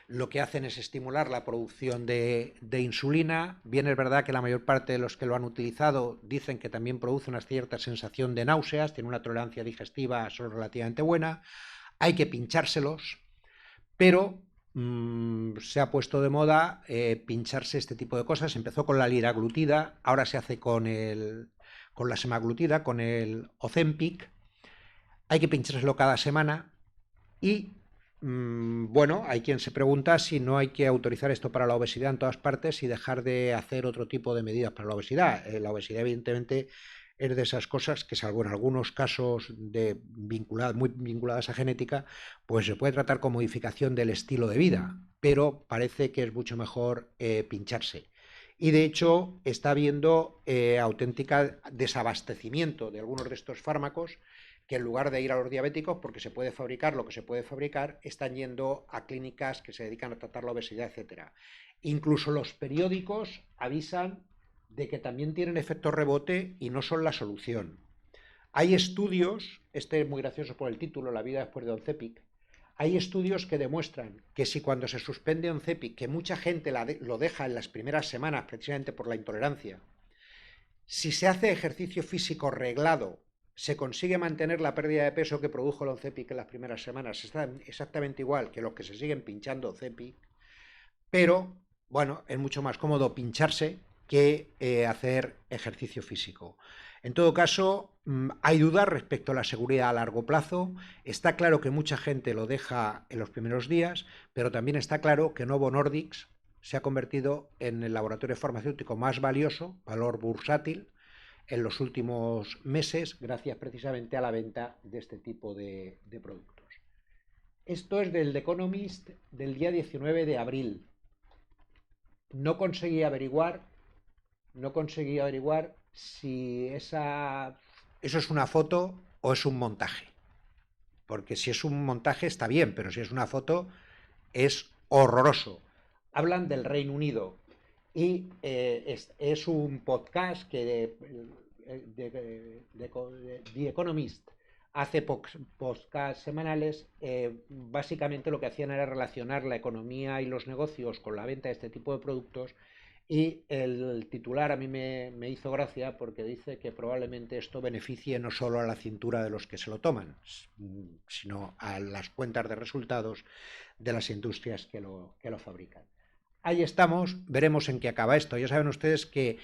lo que hacen es estimular la producción de insulina. Bien es verdad que la mayor parte de los que lo han utilizado dicen que también produce una cierta sensación de náuseas, tiene una tolerancia digestiva solo relativamente buena. Hay que pinchárselos, pero se ha puesto de moda pincharse este tipo de cosas. Empezó con la liraglutida, ahora se hace con la semaglutida, con el Ozempic. Hay que pinchárselo cada semana y bueno, hay quien se pregunta si no hay que autorizar esto para la obesidad en todas partes y dejar de hacer otro tipo de medidas para la obesidad. La obesidad, evidentemente, es de esas cosas que, salvo en algunos casos muy vinculadas a genética, pues se puede tratar con modificación del estilo de vida, pero parece que es mucho mejor pincharse. Y de hecho está habiendo auténtica desabastecimiento de algunos de estos fármacos que en lugar de ir a los diabéticos, porque se puede fabricar lo que se puede fabricar, están yendo a clínicas que se dedican a tratar la obesidad, etc. Incluso los periódicos avisan de que también tienen efecto rebote y no son la solución. Hay estudios, este es muy gracioso por el título, La vida después de Ozempic, hay estudios que demuestran que si cuando se suspende Ozempic, que mucha gente lo deja en las primeras semanas precisamente por la intolerancia, si se hace ejercicio físico reglado, se consigue mantener la pérdida de peso que produjo el Ozempic en las primeras semanas, está exactamente igual que los que se siguen pinchando Ozempic, pero bueno, es mucho más cómodo pincharse que hacer ejercicio físico. En todo caso, hay dudas respecto a la seguridad a largo plazo. Está claro que mucha gente lo deja en los primeros días, pero también está claro que Novo Nordisk se ha convertido en el laboratorio farmacéutico más valioso, valor bursátil, en los últimos meses, gracias precisamente a la venta de este tipo de productos. Esto es del The Economist del día 19 de abril. No conseguí averiguar si eso es una foto o es un montaje. Porque si es un montaje está bien, pero si es una foto es horroroso. Hablan del Reino Unido y es un podcast que The Economist hace podcasts semanales. Básicamente lo que hacían era relacionar la economía y los negocios con la venta de este tipo de productos. Y el titular a mí me hizo gracia porque dice que probablemente esto beneficie no solo a la cintura de los que se lo toman, sino a las cuentas de resultados de las industrias que lo fabrican. Ahí estamos, veremos en qué acaba esto. Ya saben ustedes que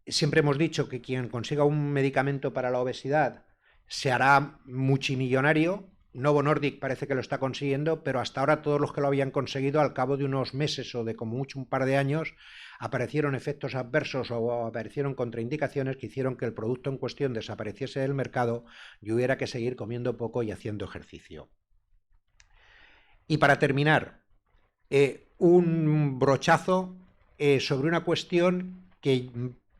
siempre hemos dicho que quien consiga un medicamento para la obesidad se hará multimillonario. Novo Nordisk parece que lo está consiguiendo, pero hasta ahora todos los que lo habían conseguido, al cabo de unos meses o de como mucho un par de años, aparecieron efectos adversos o aparecieron contraindicaciones que hicieron que el producto en cuestión desapareciese del mercado y hubiera que seguir comiendo poco y haciendo ejercicio. Y para terminar, un brochazo sobre una cuestión que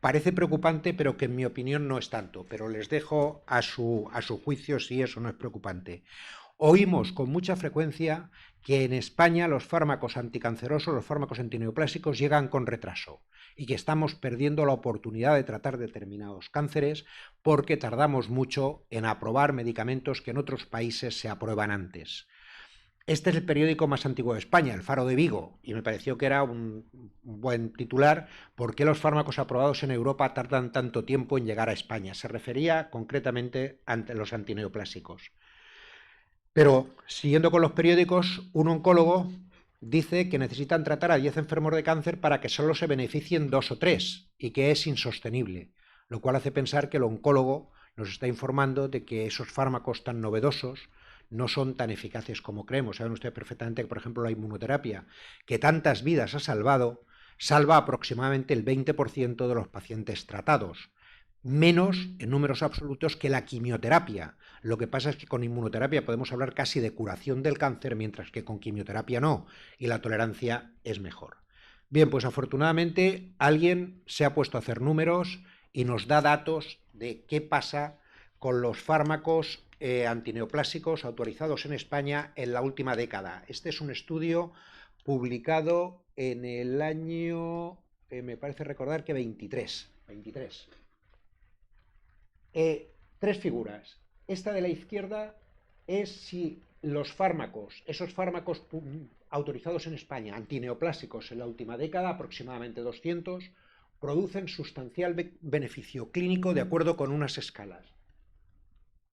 parece preocupante, pero que en mi opinión no es tanto, pero les dejo a su juicio si eso no es preocupante. Oímos con mucha frecuencia que en España los fármacos anticancerosos, los fármacos antineoplásicos llegan con retraso y que estamos perdiendo la oportunidad de tratar determinados cánceres porque tardamos mucho en aprobar medicamentos que en otros países se aprueban antes. Este es el periódico más antiguo de España, El Faro de Vigo, y me pareció que era un buen titular. ¿Por qué los fármacos aprobados en Europa tardan tanto tiempo en llegar a España? Se refería concretamente a los antineoplásicos. Pero, siguiendo con los periódicos, un oncólogo dice que necesitan tratar a 10 enfermos de cáncer para que solo se beneficien 2 o 3 y que es insostenible, lo cual hace pensar que el oncólogo nos está informando de que esos fármacos tan novedosos no son tan eficaces como creemos. Saben ustedes perfectamente que, por ejemplo, la inmunoterapia, que tantas vidas ha salvado, salva aproximadamente el 20% de los pacientes tratados. Menos en números absolutos que la quimioterapia. Lo que pasa es que con inmunoterapia podemos hablar casi de curación del cáncer, mientras que con quimioterapia no, y la tolerancia es mejor. Bien, pues afortunadamente alguien se ha puesto a hacer números y nos da datos de qué pasa con los fármacos antineoplásicos autorizados en España en la última década. Este es un estudio publicado en el año, me parece recordar que 23. 3 figuras. Esta de la izquierda es si los fármacos, esos fármacos autorizados en España, antineoplásicos en la última década, aproximadamente 200, producen sustancial beneficio clínico de acuerdo con unas escalas.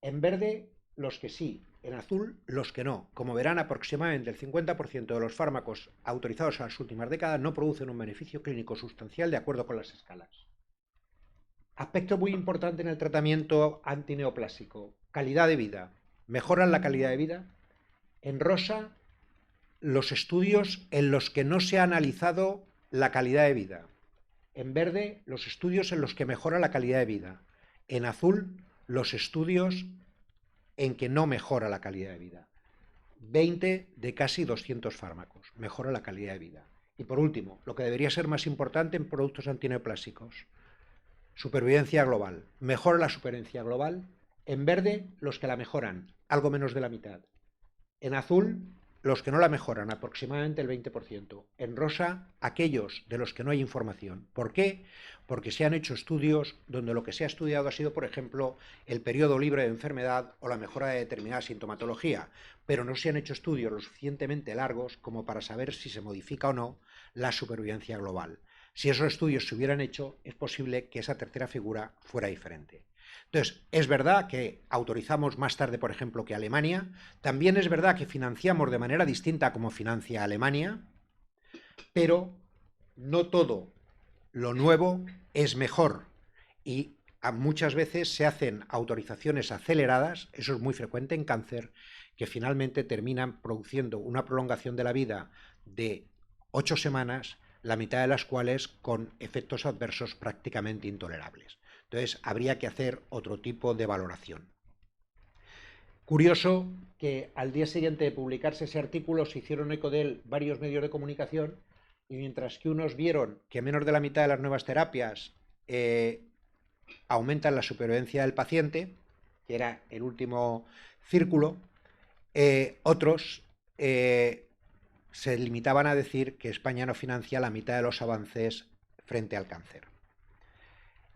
En verde, los que sí, en azul, los que no. Como verán, aproximadamente el 50% de los fármacos autorizados en las últimas décadas no producen un beneficio clínico sustancial de acuerdo con las escalas. Aspecto muy importante en el tratamiento antineoplásico: calidad de vida. ¿Mejoran la calidad de vida? En rosa, los estudios en los que no se ha analizado la calidad de vida. En verde, los estudios en los que mejora la calidad de vida. En azul, los estudios en que no mejora la calidad de vida. 20 de casi 200 fármacos. Mejora la calidad de vida. Y por último, lo que debería ser más importante en productos antineoplásicos: supervivencia global. Mejora la supervivencia global. En verde, los que la mejoran, algo menos de la mitad. En azul, los que no la mejoran, aproximadamente el 20%. En rosa, aquellos de los que no hay información. ¿Por qué? Porque se han hecho estudios donde lo que se ha estudiado ha sido, por ejemplo, el periodo libre de enfermedad o la mejora de determinada sintomatología, pero no se han hecho estudios lo suficientemente largos como para saber si se modifica o no la supervivencia global. Si esos estudios se hubieran hecho, es posible que esa tercera figura fuera diferente. Entonces, es verdad que autorizamos más tarde, por ejemplo, que Alemania. También es verdad que financiamos de manera distinta como financia Alemania, pero no todo lo nuevo es mejor. Y muchas veces se hacen autorizaciones aceleradas, eso es muy frecuente en cáncer, que finalmente terminan produciendo una prolongación de la vida de 8 semanas, la mitad de las cuales con efectos adversos prácticamente intolerables. Entonces, habría que hacer otro tipo de valoración. Curioso que al día siguiente de publicarse ese artículo se hicieron eco de él varios medios de comunicación, y mientras que unos vieron que menos de la mitad de las nuevas terapias aumentan la supervivencia del paciente, que era el último círculo, otros se limitaban a decir que España no financia la mitad de los avances frente al cáncer.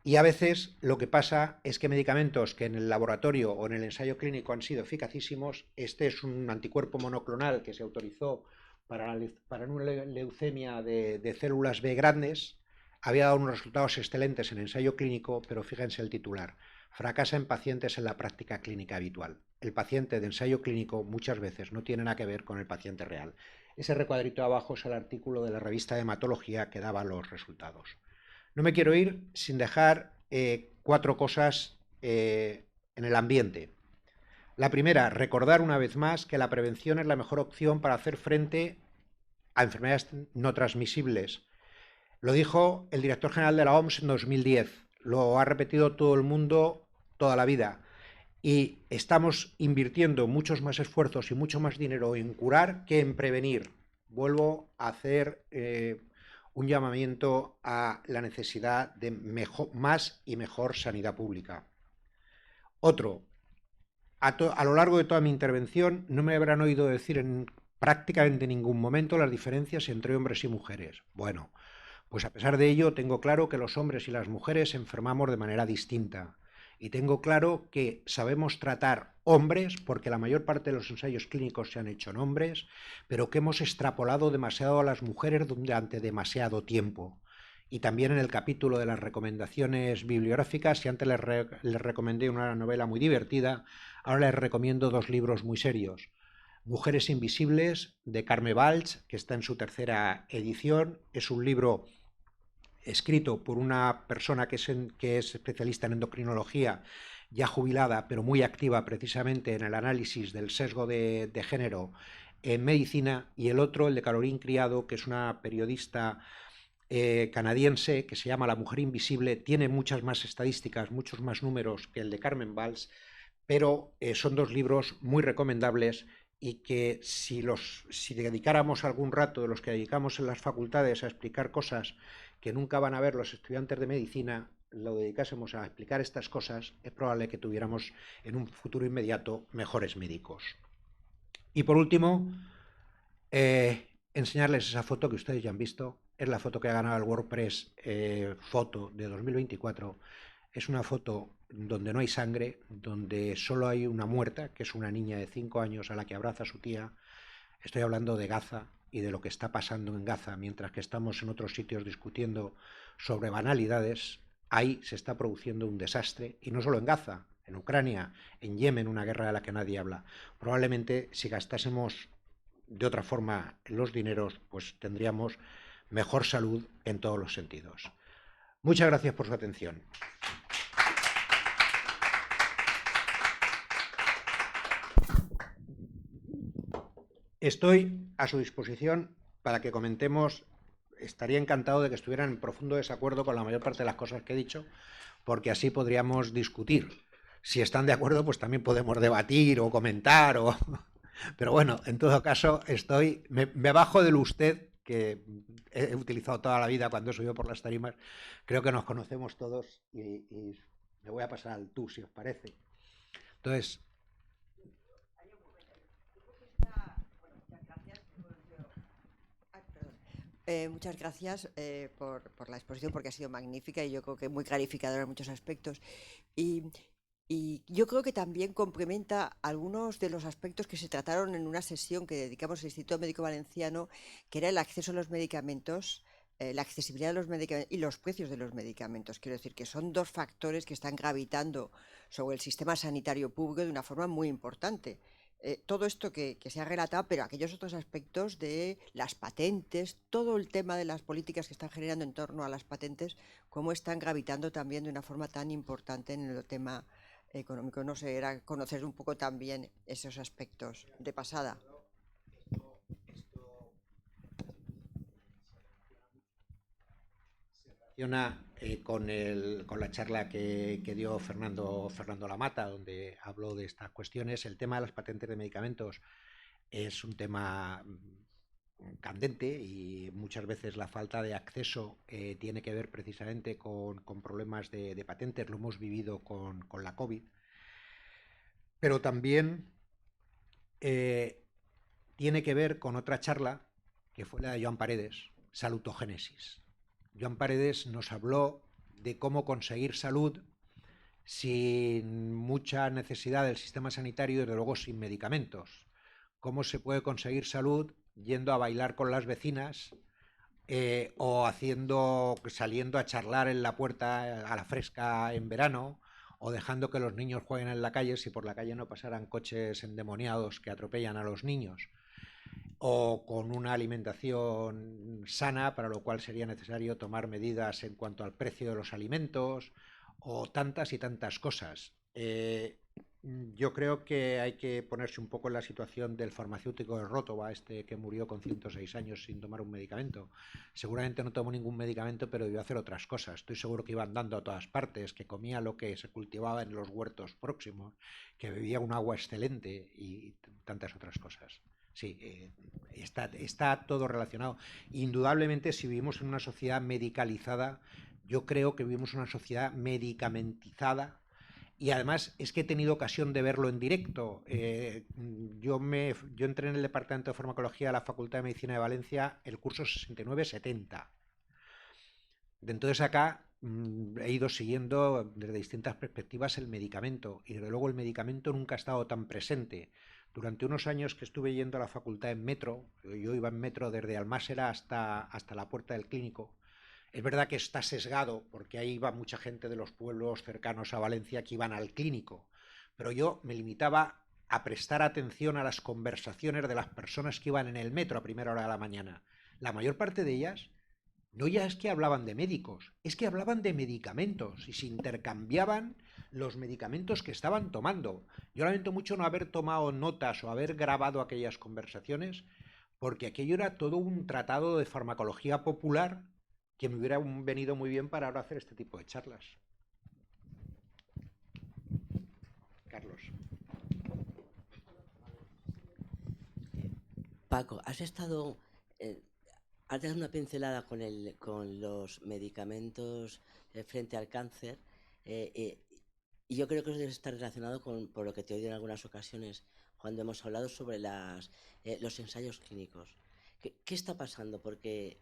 Y a veces lo que pasa es que medicamentos que en el laboratorio o en el ensayo clínico han sido eficacísimos, este es un anticuerpo monoclonal que se autorizó para una leucemia de células B grandes, había dado unos resultados excelentes en ensayo clínico, pero fíjense el titular: fracasa en pacientes en la práctica clínica habitual. El paciente de ensayo clínico muchas veces no tiene nada que ver con el paciente real. Ese recuadrito abajo es el artículo de la revista de hematología que daba los resultados. No me quiero ir sin dejar 4 cosas en el ambiente. La primera, recordar una vez más que la prevención es la mejor opción para hacer frente a enfermedades no transmisibles. Lo dijo el director general de la OMS en 2010, lo ha repetido todo el mundo toda la vida, y estamos invirtiendo muchos más esfuerzos y mucho más dinero en curar que en prevenir. Vuelvo a hacer un llamamiento a la necesidad de más y mejor sanidad pública. Otro, a lo largo de toda mi intervención no me habrán oído decir en prácticamente ningún momento las diferencias entre hombres y mujeres. Bueno, pues a pesar de ello tengo claro que los hombres y las mujeres enfermamos de manera distinta. Y tengo claro que sabemos tratar hombres, porque la mayor parte de los ensayos clínicos se han hecho en hombres, pero que hemos extrapolado demasiado a las mujeres durante demasiado tiempo. Y también en el capítulo de las recomendaciones bibliográficas, si antes les recomendé una novela muy divertida, ahora les recomiendo 2 libros muy serios. Mujeres Invisibles, de Carme Valls, que está en su 3ª edición. Es un libro escrito por una persona que es especialista en endocrinología, ya jubilada, pero muy activa precisamente en el análisis del sesgo de género en medicina, y el otro, el de Caroline Criado, que es una periodista canadiense, que se llama La Mujer Invisible. Tiene muchas más estadísticas, muchos más números que el de Carmen Valls, pero son 2 libros muy recomendables, y que si dedicáramos algún rato de los que dedicamos en las facultades a explicar cosas que nunca van a ver los estudiantes de medicina, lo dedicásemos a explicar estas cosas, es probable que tuviéramos en un futuro inmediato mejores médicos. Y por último, enseñarles esa foto que ustedes ya han visto. Es la foto que ha ganado el WordPress Foto de 2024. Es una foto donde no hay sangre, donde solo hay una muerta, que es una niña de 5 años a la que abraza a su tía. Estoy hablando de Gaza y de lo que está pasando en Gaza, mientras que estamos en otros sitios discutiendo sobre banalidades. Ahí se está produciendo un desastre, y no solo en Gaza, en Ucrania, en Yemen, una guerra de la que nadie habla. Probablemente si gastásemos de otra forma los dineros, pues tendríamos mejor salud en todos los sentidos. Muchas gracias por su atención. Estoy a su disposición para que comentemos. Estaría encantado de que estuvieran en profundo desacuerdo con la mayor parte de las cosas que he dicho, porque así podríamos discutir. Si están de acuerdo, pues también podemos debatir o comentar. Pero bueno, en todo caso, me bajo del usted, que he utilizado toda la vida cuando he subido por las tarimas. Creo que nos conocemos todos, y me voy a pasar al tú, si os parece. Entonces, muchas gracias por la exposición, porque ha sido magnífica y yo creo que muy clarificadora en muchos aspectos. Y yo creo que también complementa algunos de los aspectos que se trataron en una sesión que dedicamos al Instituto Médico Valenciano, que era el acceso a los medicamentos, la accesibilidad de los medicamentos y los precios de los medicamentos. Quiero decir que son 2 factores que están gravitando sobre el sistema sanitario público de una forma muy importante. Todo esto que se ha relatado, pero aquellos otros aspectos de las patentes, todo el tema de las políticas que están generando en torno a las patentes, cómo están gravitando también de una forma tan importante en el tema económico. No sé, era conocer un poco también esos aspectos de pasada. con la charla que dio Fernando Lamata, donde habló de estas cuestiones. El tema de las patentes de medicamentos es un tema candente y muchas veces la falta de acceso tiene que ver precisamente con problemas de patentes. Lo hemos vivido con la COVID. Pero también tiene que ver con otra charla que fue la de Joan Paredes, Salutogénesis. Joan Paredes nos habló de cómo conseguir salud sin mucha necesidad del sistema sanitario y desde luego sin medicamentos. Cómo se puede conseguir salud yendo a bailar con las vecinas o saliendo a charlar en la puerta a la fresca en verano, o dejando que los niños jueguen en la calle si por la calle no pasaran coches endemoniados que atropellan a los niños, o con una alimentación sana, para lo cual sería necesario tomar medidas en cuanto al precio de los alimentos, o tantas y tantas cosas. Yo creo que hay que ponerse un poco en la situación del farmacéutico de Rótova, que murió con 106 años sin tomar un medicamento. Seguramente no tomó ningún medicamento, pero debió hacer otras cosas. Estoy seguro que iba andando a todas partes, que comía lo que se cultivaba en los huertos próximos, que bebía un agua excelente y tantas otras cosas. Sí, está todo relacionado. Indudablemente, si vivimos en una sociedad medicalizada, yo creo que vivimos en una sociedad medicamentizada. Y además es que he tenido ocasión de verlo en directo. Yo entré en el Departamento de Farmacología de la Facultad de Medicina de Valencia el curso 69-70. De entonces acá he ido siguiendo desde distintas perspectivas el medicamento, y desde luego el medicamento nunca ha estado tan presente. Durante unos años que estuve yendo a la facultad en metro, yo iba en metro desde Almásera hasta la puerta del Clínico. Es verdad que está sesgado, porque ahí iba mucha gente de los pueblos cercanos a Valencia que iban al Clínico, pero yo me limitaba a prestar atención a las conversaciones de las personas que iban en el metro a primera hora de la mañana. La mayor parte de ellas no ya es que hablaban de médicos, es que hablaban de medicamentos y se intercambiaban los medicamentos que estaban tomando. Yo lamento mucho no haber tomado notas o haber grabado aquellas conversaciones, porque aquello era todo un tratado de farmacología popular que me hubiera venido muy bien para ahora hacer este tipo de charlas. Carlos. Paco, has dado una pincelada con los medicamentos frente al cáncer, y yo creo que eso debe estar relacionado por lo que te he oído en algunas ocasiones cuando hemos hablado sobre los ensayos clínicos. ¿Qué está pasando? Porque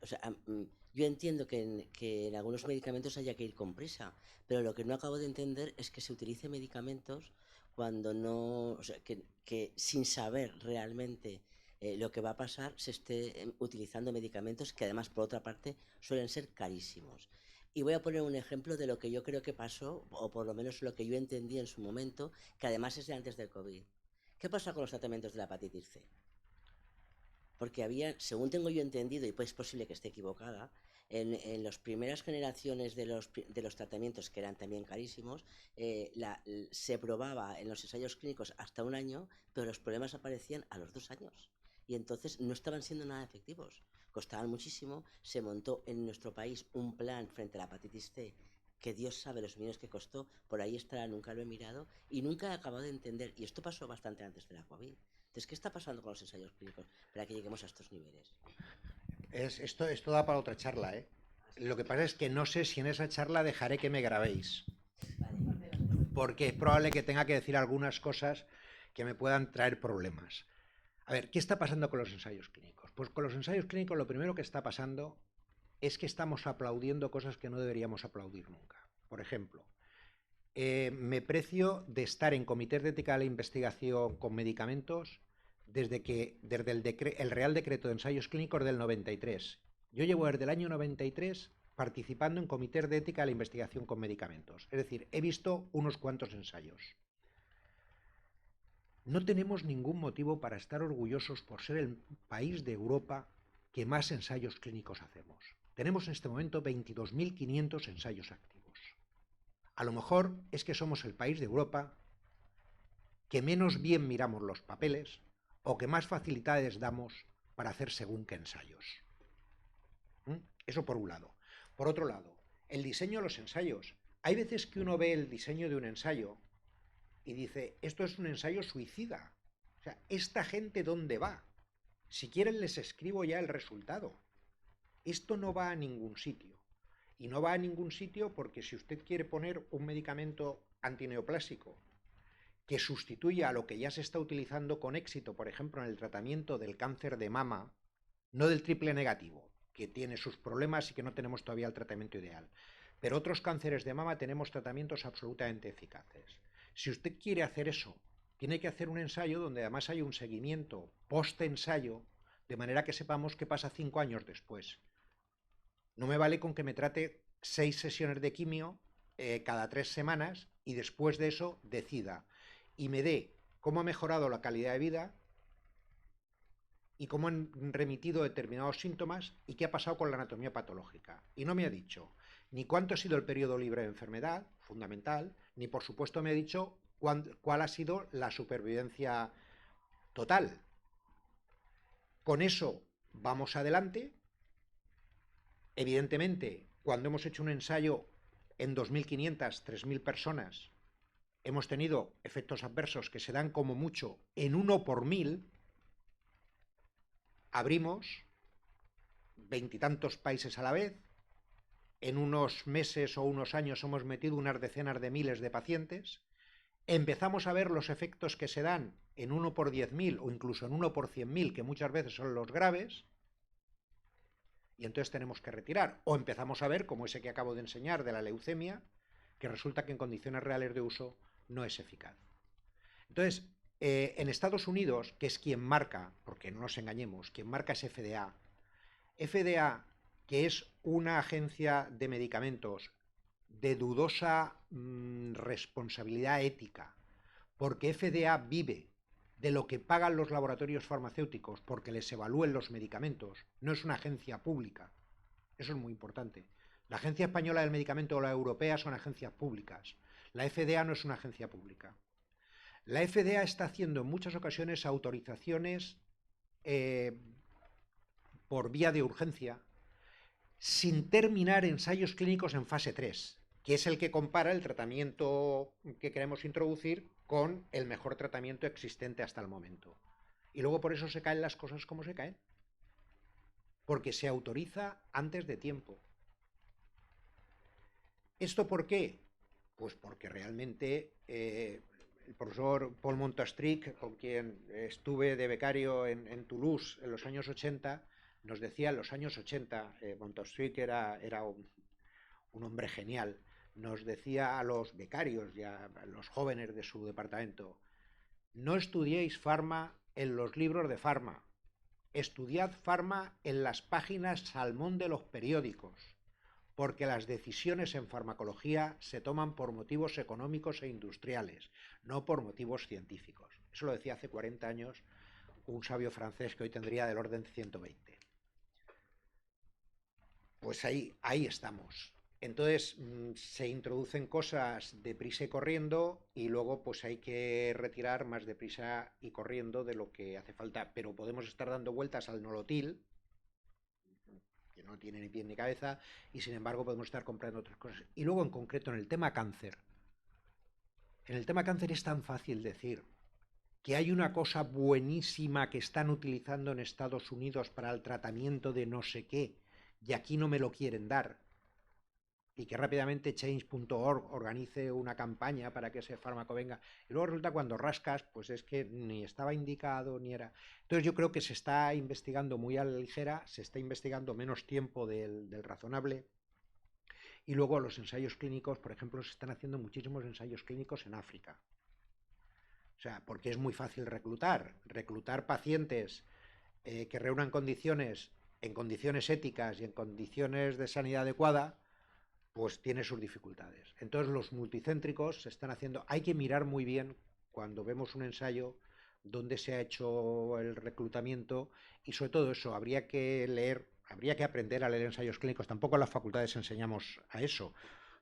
yo entiendo que en algunos medicamentos haya que ir con prisa, pero lo que no acabo de entender es que se utilicen medicamentos cuando no, que sin saber realmente lo que va a pasar se esté utilizando medicamentos que además, por otra parte, suelen ser carísimos. Y voy a poner un ejemplo de lo que yo creo que pasó, o por lo menos lo que yo entendí en su momento, que además es de antes del COVID. ¿Qué pasa con los tratamientos de la hepatitis C? Porque según tengo yo entendido, y pues es posible que esté equivocada, en las primeras generaciones de los tratamientos, que eran también carísimos, se probaba en los ensayos clínicos hasta 1 año, pero los problemas aparecían a los 2 años. Y entonces no estaban siendo nada efectivos, costaban muchísimo. Se montó en nuestro país un plan frente a la hepatitis C, que Dios sabe los millones que costó, por ahí estará, nunca lo he mirado, y nunca he acabado de entender, y esto pasó bastante antes de la COVID. Entonces, ¿qué está pasando con los ensayos clínicos para que lleguemos a estos niveles? Esto da para otra charla, ¿eh? Lo que pasa es que no sé si en esa charla dejaré que me grabéis, porque es probable que tenga que decir algunas cosas que me puedan traer problemas. A ver, ¿qué está pasando con los ensayos clínicos? Pues con los ensayos clínicos lo primero que está pasando es que estamos aplaudiendo cosas que no deberíamos aplaudir nunca. Por ejemplo, me precio de estar en comités de ética de la investigación con medicamentos desde el Real Decreto de Ensayos Clínicos del 93. Yo llevo desde el año 93 participando en comités de ética de la investigación con medicamentos. Es decir, he visto unos cuantos ensayos. No tenemos ningún motivo para estar orgullosos por ser el país de Europa que más ensayos clínicos hacemos. Tenemos en este momento 22.500 ensayos activos. A lo mejor es que somos el país de Europa que menos bien miramos los papeles o que más facilidades damos para hacer según qué ensayos. Eso por un lado. Por otro lado, el diseño de los ensayos. Hay veces que uno ve el diseño de un ensayo y dice, esto es un ensayo suicida. O sea, ¿esta gente dónde va? Si quieren les escribo ya el resultado. Esto no va a ningún sitio. Y no va a ningún sitio porque si usted quiere poner un medicamento antineoplásico que sustituya a lo que ya se está utilizando con éxito, por ejemplo, en el tratamiento del cáncer de mama, no del triple negativo, que tiene sus problemas y que no tenemos todavía el tratamiento ideal, pero otros cánceres de mama tenemos tratamientos absolutamente eficaces. Si usted quiere hacer eso, tiene que hacer un ensayo donde además hay un seguimiento post-ensayo, de manera que sepamos qué pasa 5 años después. No me vale con que me trate 6 sesiones de quimio cada 3 semanas y después de eso decida y me dé cómo ha mejorado la calidad de vida y cómo han remitido determinados síntomas y qué ha pasado con la anatomía patológica. Y no me ha dicho ni cuánto ha sido el periodo libre de enfermedad, fundamental, ni por supuesto me ha dicho cuál ha sido la supervivencia total. Con eso vamos adelante. Evidentemente, cuando hemos hecho un ensayo en 2.500, 3.000 personas, hemos tenido efectos adversos que se dan como mucho en 1 por 1.000. Abrimos 20 y tantos países a la vez. En unos meses o unos años hemos metido unas decenas de miles de pacientes. Empezamos a ver los efectos que se dan en 1 por 10.000 o incluso en 1 por 100.000, que muchas veces son los graves, y entonces tenemos que retirar. O empezamos a ver, como ese que acabo de enseñar de la leucemia, que resulta que en condiciones reales de uso no es eficaz. Entonces, en Estados Unidos, que es quien marca, porque no nos engañemos, quien marca es FDA, FDA, que es una agencia de medicamentos de dudosa responsabilidad ética, porque FDA vive de lo que pagan los laboratorios farmacéuticos porque les evalúen los medicamentos, no es una agencia pública. Eso es muy importante. La Agencia Española del Medicamento o la europea son agencias públicas. La FDA no es una agencia pública. La FDA está haciendo en muchas ocasiones autorizaciones por vía de urgencia sin terminar ensayos clínicos en fase 3, que es el que compara el tratamiento que queremos introducir con el mejor tratamiento existente hasta el momento. Y luego por eso se caen las cosas como se caen. Porque se autoriza antes de tiempo. ¿Esto por qué? Pues porque realmente el profesor Paul Montastric, con quien estuve de becario en Toulouse en los años 80, nos decía en los años 80, Montastric era un hombre genial, nos decía a los becarios y a los jóvenes de su departamento, no estudiéis farma en los libros de farma, estudiad farma en las páginas salmón de los periódicos, porque las decisiones en farmacología se toman por motivos económicos e industriales, no por motivos científicos. Eso lo decía hace 40 años un sabio francés que hoy tendría del orden de 120. Pues ahí estamos. Entonces se introducen cosas deprisa y corriendo y luego pues hay que retirar más deprisa y corriendo de lo que hace falta. Pero podemos estar dando vueltas al nolotil, que no tiene ni pie ni cabeza, y sin embargo podemos estar comprando otras cosas. Y luego en concreto en el tema cáncer. En el tema cáncer es tan fácil decir que hay una cosa buenísima que están utilizando en Estados Unidos para el tratamiento de no sé qué, y aquí no me lo quieren dar. Y que rápidamente change.org organice una campaña para que ese fármaco venga. Y luego resulta cuando rascas, pues es que ni estaba indicado, ni era... Entonces yo creo que se está investigando muy a la ligera, se está investigando menos tiempo del razonable. Y luego los ensayos clínicos, por ejemplo, se están haciendo muchísimos ensayos clínicos en África. O sea, porque es muy fácil reclutar pacientes que reúnan condiciones, en condiciones éticas y en condiciones de sanidad adecuada, pues tiene sus dificultades. Entonces los multicéntricos se están haciendo, hay que mirar muy bien cuando vemos un ensayo dónde se ha hecho el reclutamiento y sobre todo eso, habría que leer, habría que aprender a leer ensayos clínicos, tampoco en las facultades enseñamos a eso,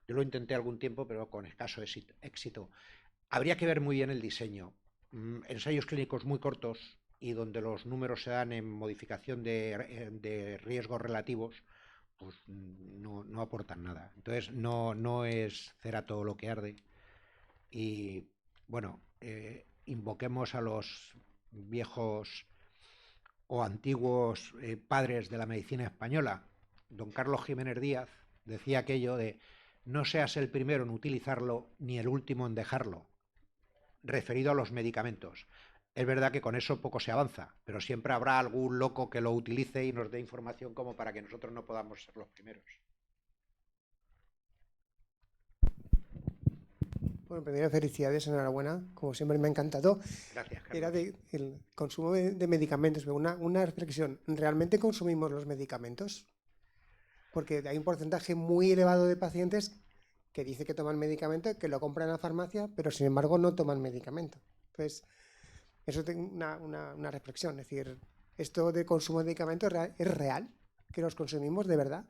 yo lo intenté algún tiempo pero con escaso éxito. Habría que ver muy bien el diseño, ensayos clínicos muy cortos y donde los números se dan en modificación de riesgos relativos, pues no aportan nada. Entonces no es cera todo lo que arde. Y bueno, invoquemos a los viejos o antiguos padres de la medicina española. Don Carlos Jiménez Díaz decía aquello de: no seas el primero en utilizarlo ni el último en dejarlo, referido a los medicamentos. Es verdad que con eso poco se avanza, pero siempre habrá algún loco que lo utilice y nos dé información como para que nosotros no podamos ser los primeros. Bueno, primero felicidades, enhorabuena, como siempre me ha encantado. Gracias, Carlos. Era el consumo de medicamentos, una reflexión. ¿Realmente consumimos los medicamentos? Porque hay un porcentaje muy elevado de pacientes que dice que toman medicamento, que lo compran en la farmacia, pero sin embargo no toman medicamento. Entonces, eso es una reflexión. Es decir, ¿esto de consumo de medicamentos es real? ¿Que los consumimos de verdad?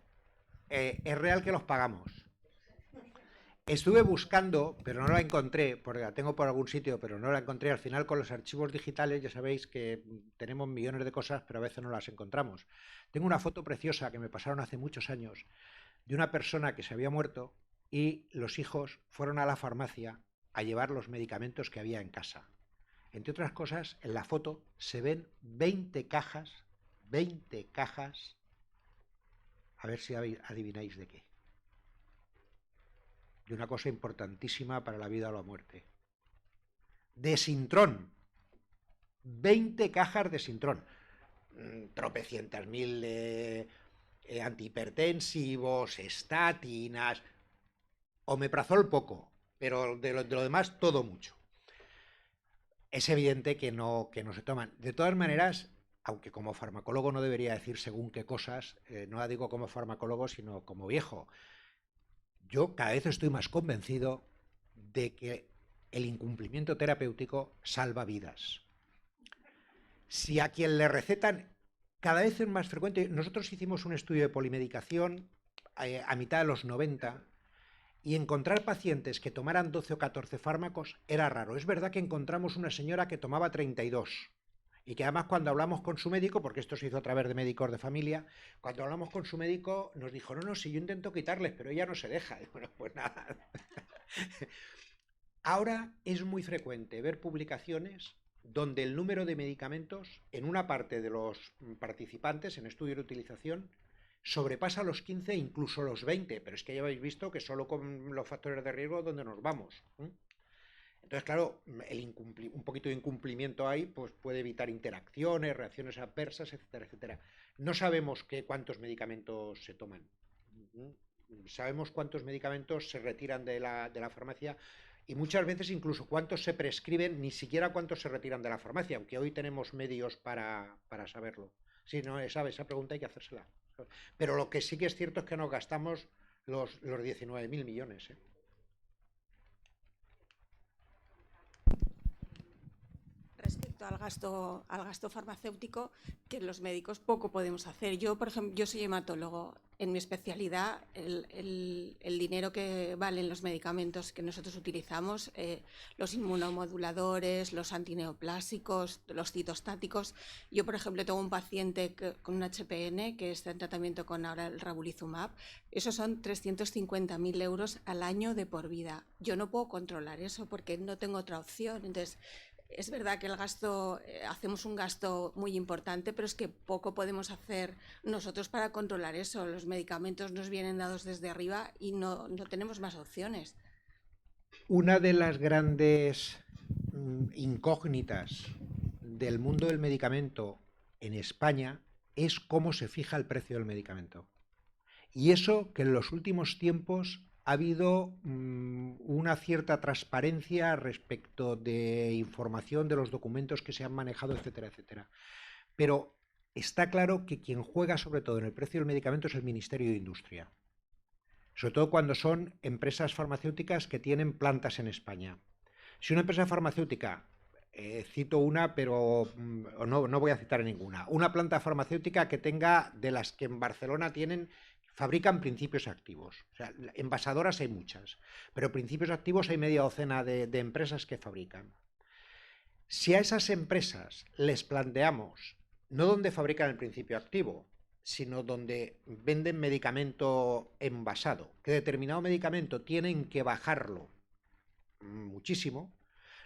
Es real que los pagamos. Estuve buscando, pero no la encontré, porque la tengo por algún sitio, pero no la encontré. Al final, con los archivos digitales, ya sabéis que tenemos millones de cosas, pero a veces no las encontramos. Tengo una foto preciosa que me pasaron hace muchos años de una persona que se había muerto y los hijos fueron a la farmacia a llevar los medicamentos que había en casa. Entre otras cosas, en la foto se ven 20 cajas, a ver si adivináis de qué. De una cosa importantísima para la vida o la muerte. De Sintrón. 20 cajas de Sintrón. Tropecientas mil antihipertensivos, estatinas, omeprazol poco, pero de lo demás todo mucho. Es evidente que no se toman. De todas maneras, aunque como farmacólogo no debería decir según qué cosas, no la digo como farmacólogo, sino como viejo, yo cada vez estoy más convencido de que el incumplimiento terapéutico salva vidas. Si a quien le recetan, cada vez es más frecuente. Nosotros hicimos un estudio de polimedicación a mitad de los 90 y encontrar pacientes que tomaran 12 o 14 fármacos era raro. Es verdad que encontramos una señora que tomaba 32 y que además cuando hablamos con su médico, porque esto se hizo a través de médicos de familia, cuando hablamos con su médico nos dijo: no, si yo intento quitarles, pero ella no se deja. Y bueno, pues nada. Ahora es muy frecuente ver publicaciones donde el número de medicamentos en una parte de los participantes en estudio de utilización sobrepasa los 15 e incluso los 20, pero es que ya habéis visto que solo con los factores de riesgo es donde nos vamos. Entonces, claro, un poquito de incumplimiento ahí pues puede evitar interacciones, reacciones adversas, etcétera, etcétera. No sabemos cuántos medicamentos se toman. Sabemos cuántos medicamentos se retiran de la farmacia y muchas veces incluso cuántos se prescriben, ni siquiera cuántos se retiran de la farmacia, aunque hoy tenemos medios para saberlo. Si no sabe esa pregunta hay que hacérsela. Pero lo que sí que es cierto es que nos gastamos los 19.000 millones. Respecto al gasto farmacéutico, que los médicos poco podemos hacer. Yo, por ejemplo, yo soy hematólogo. En mi especialidad, el dinero que valen los medicamentos que nosotros utilizamos, los inmunomoduladores, los antineoplásicos, los citostáticos. Yo, por ejemplo, tengo un paciente con un HPN que está en tratamiento con ahora el Ravulizumab. Esos son 350.000 euros al año de por vida. Yo no puedo controlar eso porque no tengo otra opción. Entonces, es verdad que el gasto, hacemos un gasto muy importante, pero es que poco podemos hacer nosotros para controlar eso. Los medicamentos nos vienen dados desde arriba y no tenemos más opciones. Una de las grandes incógnitas del mundo del medicamento en España es cómo se fija el precio del medicamento. Y eso que en los últimos tiempos ha habido una cierta transparencia respecto de información de los documentos que se han manejado, etcétera, etcétera. Pero está claro que quien juega sobre todo en el precio del medicamento es el Ministerio de Industria. Sobre todo cuando son empresas farmacéuticas que tienen plantas en España. Si una empresa farmacéutica, cito una, pero no voy a citar ninguna, una planta farmacéutica que tenga de las que en Barcelona fabrican principios activos. O sea, envasadoras hay muchas, pero principios activos hay media docena de empresas que fabrican. Si a esas empresas les planteamos no dónde fabrican el principio activo, sino donde venden medicamento envasado, que determinado medicamento tienen que bajarlo muchísimo,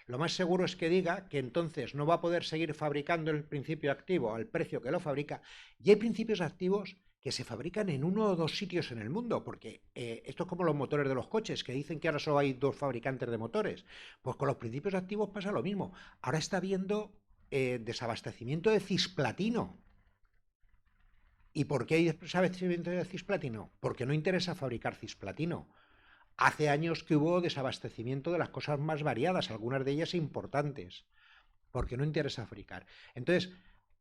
lo más seguro es que diga que entonces no va a poder seguir fabricando el principio activo al precio que lo fabrica, y hay principios activos que se fabrican en 1 o 2 sitios en el mundo, porque esto es como los motores de los coches, que dicen que ahora solo hay 2 fabricantes de motores. Pues con los principios activos pasa lo mismo. Ahora está habiendo desabastecimiento de cisplatino. ¿Y por qué hay desabastecimiento de cisplatino? Porque no interesa fabricar cisplatino. Hace años que hubo desabastecimiento de las cosas más variadas, algunas de ellas importantes, porque no interesa fabricar. Entonces,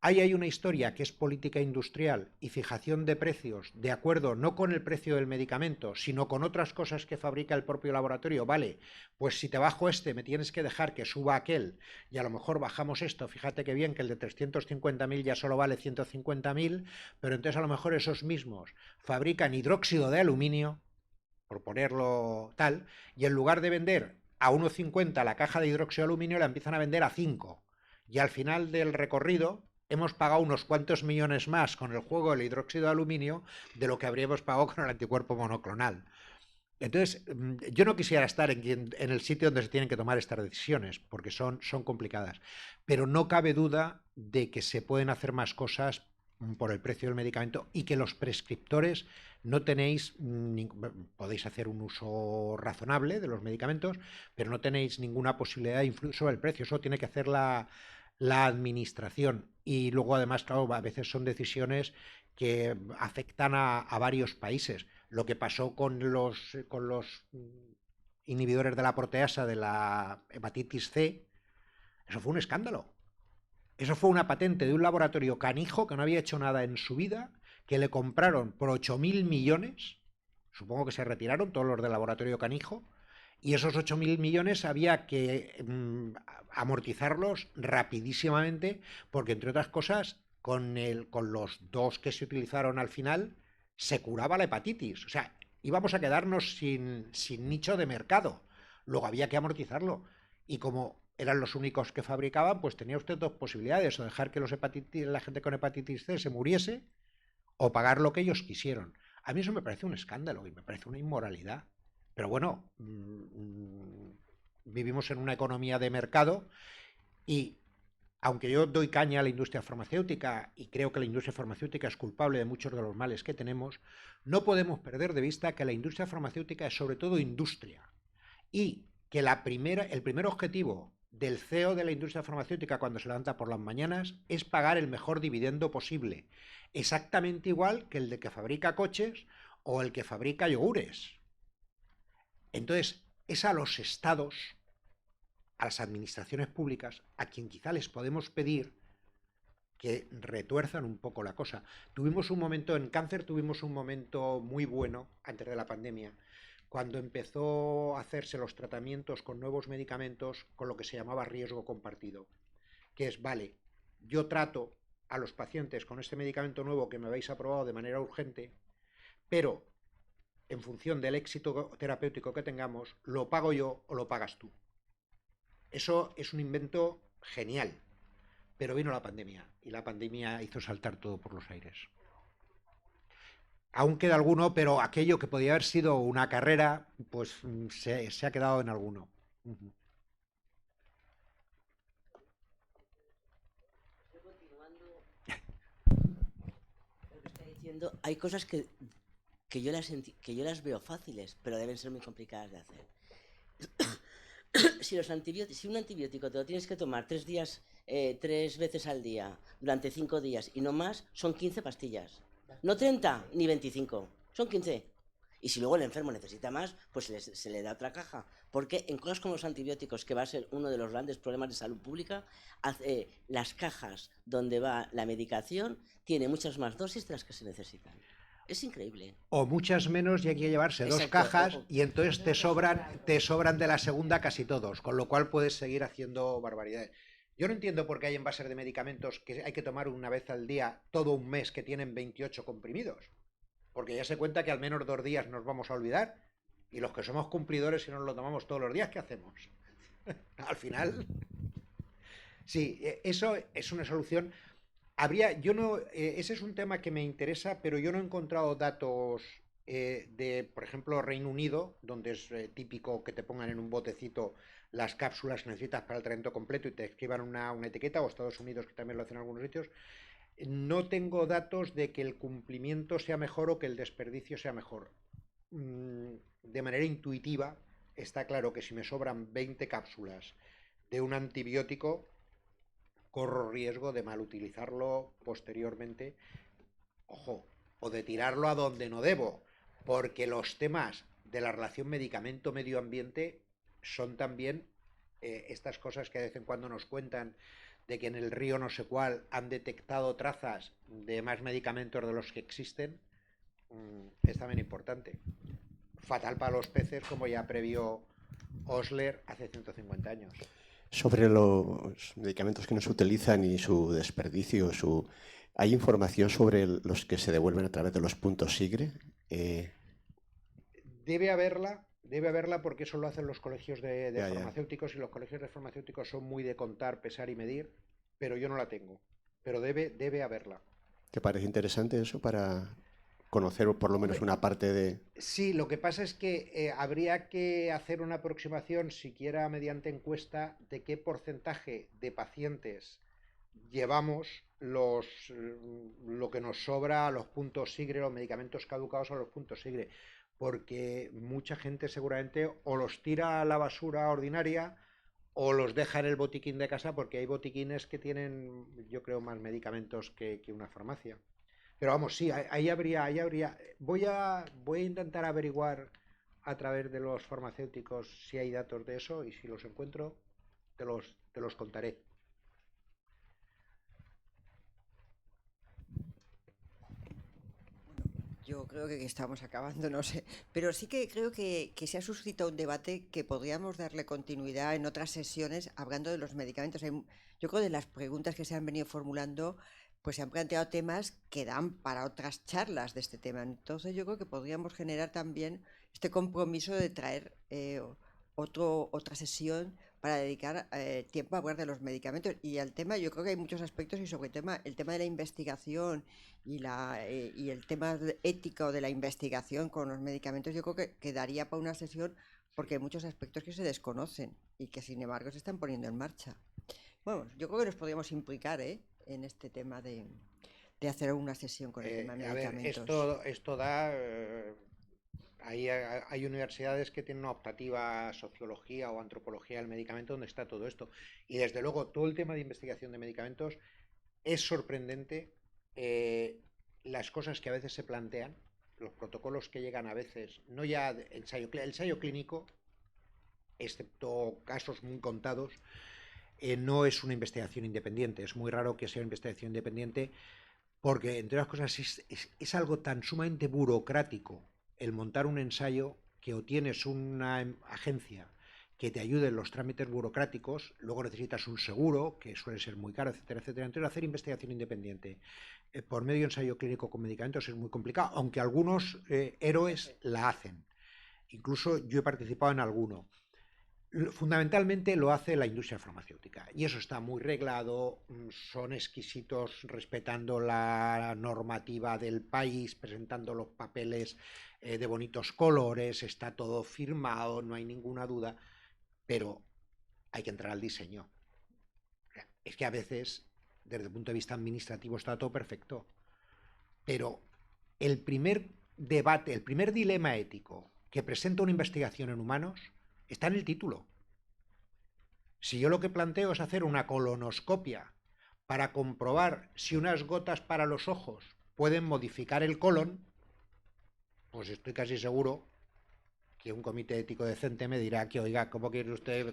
ahí hay una historia que es política industrial y fijación de precios, de acuerdo no con el precio del medicamento, sino con otras cosas que fabrica el propio laboratorio. Vale, pues si te bajo este, me tienes que dejar que suba aquel, y a lo mejor bajamos esto. Fíjate que bien que el de 350.000 ya solo vale 150.000, pero entonces a lo mejor esos mismos fabrican hidróxido de aluminio, por ponerlo tal, y en lugar de vender a 1,50 la caja de hidróxido de aluminio, la empiezan a vender a 5. Y al final del recorrido hemos pagado unos cuantos millones más con el juego del hidróxido de aluminio de lo que habríamos pagado con el anticuerpo monoclonal. Entonces, yo no quisiera estar en el sitio donde se tienen que tomar estas decisiones, porque son complicadas. Pero no cabe duda de que se pueden hacer más cosas por el precio del medicamento y que los prescriptores no tenéis, podéis hacer un uso razonable de los medicamentos, pero no tenéis ninguna posibilidad de influir sobre el precio. Eso tiene que hacer la administración. Y luego, además, claro, a veces son decisiones que afectan a varios países. Lo que pasó con los inhibidores de la proteasa de la hepatitis C, eso fue un escándalo. Eso fue una patente de un laboratorio canijo que no había hecho nada en su vida, que le compraron por 8.000 millones, supongo que se retiraron todos los del laboratorio canijo, y esos 8.000 millones había que amortizarlos rapidísimamente, porque entre otras cosas, con los 2 que se utilizaron al final, se curaba la hepatitis. O sea, íbamos a quedarnos sin nicho de mercado. Luego había que amortizarlo. Y como eran los únicos que fabricaban, pues tenía usted 2 posibilidades: o dejar que la gente con hepatitis C se muriese, o pagar lo que ellos quisieron. A mí eso me parece un escándalo y me parece una inmoralidad. Pero bueno, vivimos en una economía de mercado, y aunque yo doy caña a la industria farmacéutica y creo que la industria farmacéutica es culpable de muchos de los males que tenemos, no podemos perder de vista que la industria farmacéutica es sobre todo industria, y que el primer objetivo del CEO de la industria farmacéutica cuando se levanta por las mañanas es pagar el mejor dividendo posible, exactamente igual que el de que fabrica coches o el que fabrica yogures. Entonces, es a los estados, a las administraciones públicas, a quien quizá les podemos pedir que retuerzan un poco la cosa. En cáncer tuvimos un momento muy bueno antes de la pandemia, cuando empezó a hacerse los tratamientos con nuevos medicamentos con lo que se llamaba riesgo compartido, que es, vale, yo trato a los pacientes con este medicamento nuevo que me habéis aprobado de manera urgente, pero en función del éxito terapéutico que tengamos, lo pago yo o lo pagas tú. Eso es un invento genial, pero vino la pandemia y la pandemia hizo saltar todo por los aires. Aún queda alguno, pero aquello que podía haber sido una carrera, pues se ha quedado en alguno. Hay cosas que yo las veo fáciles, pero deben ser muy complicadas de hacer. Si un antibiótico te lo tienes que tomar 3 veces al día, durante 5 días y no más, son 15 pastillas. No 30 ni 25, son 15. Y si luego el enfermo necesita más, pues se le da otra caja. Porque en cosas como los antibióticos, que va a ser uno de los grandes problemas de salud pública, las cajas donde va la medicación tiene muchas más dosis de las que se necesitan. Es increíble. O muchas menos, y hay que llevarse 2 cajas, y entonces te sobran de la segunda casi todos, con lo cual puedes seguir haciendo barbaridades. Yo no entiendo por qué hay envases de medicamentos que hay que tomar una vez al día todo un mes, que tienen 28 comprimidos. Porque ya se cuenta que al menos 2 días nos vamos a olvidar, y los que somos cumplidores, si nos lo tomamos todos los días, ¿qué hacemos? Al final, sí, eso es una solución. yo no, ese es un tema que me interesa, pero yo no he encontrado datos de, por ejemplo, Reino Unido, donde es típico que te pongan en un botecito las cápsulas que necesitas para el tratamiento completo y te escriban una etiqueta, o Estados Unidos, que también lo hacen en algunos sitios. No tengo datos de que el cumplimiento sea mejor o que el desperdicio sea mejor. De manera intuitiva, está claro que si me sobran 20 cápsulas de un antibiótico, corro riesgo de mal utilizarlo posteriormente, ojo, o de tirarlo a donde no debo, porque los temas de la relación medicamento-medio ambiente son también estas cosas que de vez en cuando nos cuentan de que en el río no sé cuál han detectado trazas de más medicamentos de los que existen, es también importante. Fatal para los peces, como ya previó Osler hace 150 años. Sobre los medicamentos que no se utilizan y su desperdicio, ¿hay información sobre los que se devuelven a través de los puntos SIGRE? Debe haberla porque eso lo hacen los colegios de farmacéuticos y los colegios de farmacéuticos son muy de contar, pesar y medir, pero yo no la tengo. Pero debe haberla. ¿Te parece interesante eso para conocer por lo menos una parte de...? Sí, lo que pasa es que habría que hacer una aproximación, siquiera mediante encuesta, de qué porcentaje de pacientes llevamos lo que nos sobra a los puntos SIGRE, los medicamentos caducados a los puntos SIGRE, porque mucha gente seguramente o los tira a la basura ordinaria o los deja en el botiquín de casa, porque hay botiquines que tienen, yo creo, más medicamentos que una farmacia. Pero vamos, sí, ahí habría. Voy a intentar averiguar a través de los farmacéuticos si hay datos de eso, y si los encuentro, te los contaré. Yo creo que estamos acabando, no sé, pero sí que creo que se ha suscitado un debate que podríamos darle continuidad en otras sesiones hablando de los medicamentos. Yo creo que de las preguntas que se han venido formulando, pues se han planteado temas que dan para otras charlas de este tema. Entonces yo creo que podríamos generar también este compromiso de traer otra sesión para dedicar tiempo a hablar de los medicamentos y al tema. Yo creo que hay muchos aspectos y sobre el tema de la investigación y el tema ético de la investigación con los medicamentos, yo creo que daría para una sesión porque hay muchos aspectos que se desconocen y que sin embargo se están poniendo en marcha. Bueno, yo creo que nos podríamos implicar en este tema de hacer una sesión con el tema de medicamentos. A ver, esto da... Hay universidades que tienen una optativa sociología o antropología del medicamento donde está todo esto. Y desde luego todo el tema de investigación de medicamentos es sorprendente, las cosas que a veces se plantean, los protocolos que llegan a veces, no ya el ensayo clínico, excepto casos muy contados, no es una investigación independiente. Es muy raro que sea una investigación independiente porque, entre otras cosas, es algo tan sumamente burocrático el montar un ensayo, que o tienes una agencia que te ayude en los trámites burocráticos, luego necesitas un seguro, que suele ser muy caro, etcétera, etcétera. Entonces, hacer investigación independiente por medio de ensayo clínico con medicamentos es muy complicado, aunque algunos héroes la hacen. Incluso yo he participado en alguno. Fundamentalmente lo hace la industria farmacéutica y eso está muy reglado, son exquisitos respetando la normativa del país, presentando los papeles de bonitos colores, está todo firmado, no hay ninguna duda, pero hay que entrar al diseño. Es que a veces, desde el punto de vista administrativo, está todo perfecto, pero el primer debate, el primer dilema ético que presenta una investigación en humanos está en el título. Si yo lo que planteo es hacer una colonoscopia para comprobar si unas gotas para los ojos pueden modificar el colon, pues estoy casi seguro que un comité ético decente me dirá que, oiga, ¿cómo quiere usted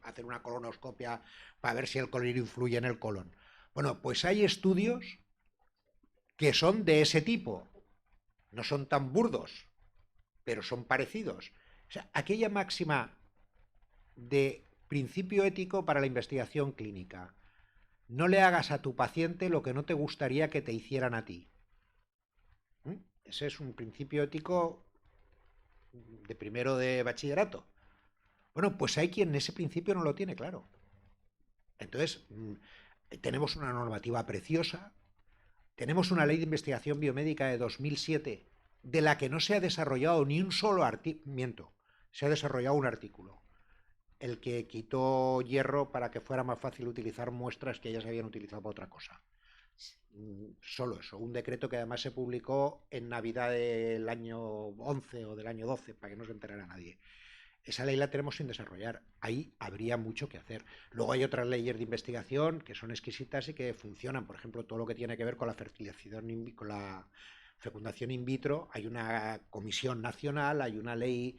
hacer una colonoscopia para ver si el colon influye en el colon? Bueno, pues hay estudios que son de ese tipo. No son tan burdos, pero son parecidos. O sea, aquella máxima de principio ético para la investigación clínica: no le hagas a tu paciente lo que no te gustaría que te hicieran a ti. Ese es un principio ético de primero de bachillerato. Bueno, pues hay quien ese principio no lo tiene claro. Entonces, tenemos una normativa preciosa, tenemos una ley de investigación biomédica de 2007 de la que no se ha desarrollado ni un solo artículo, se ha desarrollado un artículo, el que quitó hierro para que fuera más fácil utilizar muestras que ya se habían utilizado para otra cosa. Solo eso, un decreto que además se publicó en Navidad del año 11 o del año 12, para que no se enterara nadie. Esa ley la tenemos sin desarrollar, ahí habría mucho que hacer. Luego hay otras leyes de investigación que son exquisitas y que funcionan, por ejemplo, todo lo que tiene que ver con la fertilización, con la fecundación in vitro, hay una comisión nacional, hay una ley,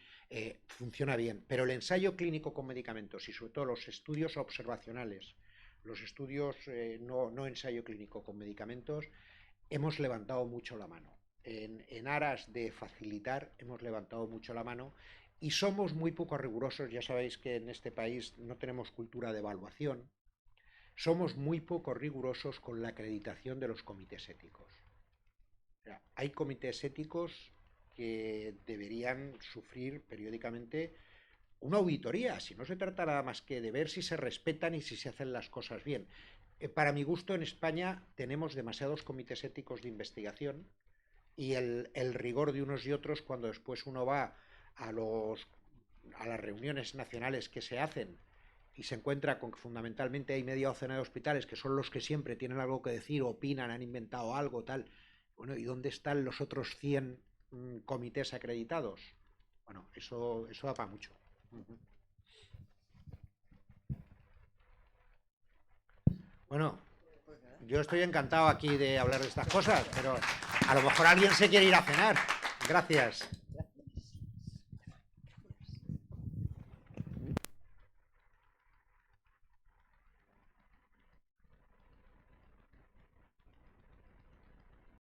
funciona bien, pero el ensayo clínico con medicamentos y sobre todo los estudios observacionales, los estudios no ensayo clínico con medicamentos, hemos levantado mucho la mano. En aras de facilitar, hemos levantado mucho la mano y somos muy poco rigurosos. Ya sabéis que en este país no tenemos cultura de evaluación. Somos muy poco rigurosos con la acreditación de los comités éticos. O sea, hay comités éticos que deberían sufrir periódicamente una auditoría, si no se trata nada más que de ver si se respetan y si se hacen las cosas bien. Para mi gusto, en España tenemos demasiados comités éticos de investigación y el rigor de unos y otros, cuando después uno va a las reuniones nacionales que se hacen y se encuentra con que fundamentalmente hay media docena de hospitales que son los que siempre tienen algo que decir, opinan, han inventado algo, tal. Bueno, ¿y dónde están los otros 100 comités acreditados? Bueno, eso da para mucho. Bueno, yo estoy encantado aquí de hablar de estas cosas, pero a lo mejor alguien se quiere ir a cenar. Gracias.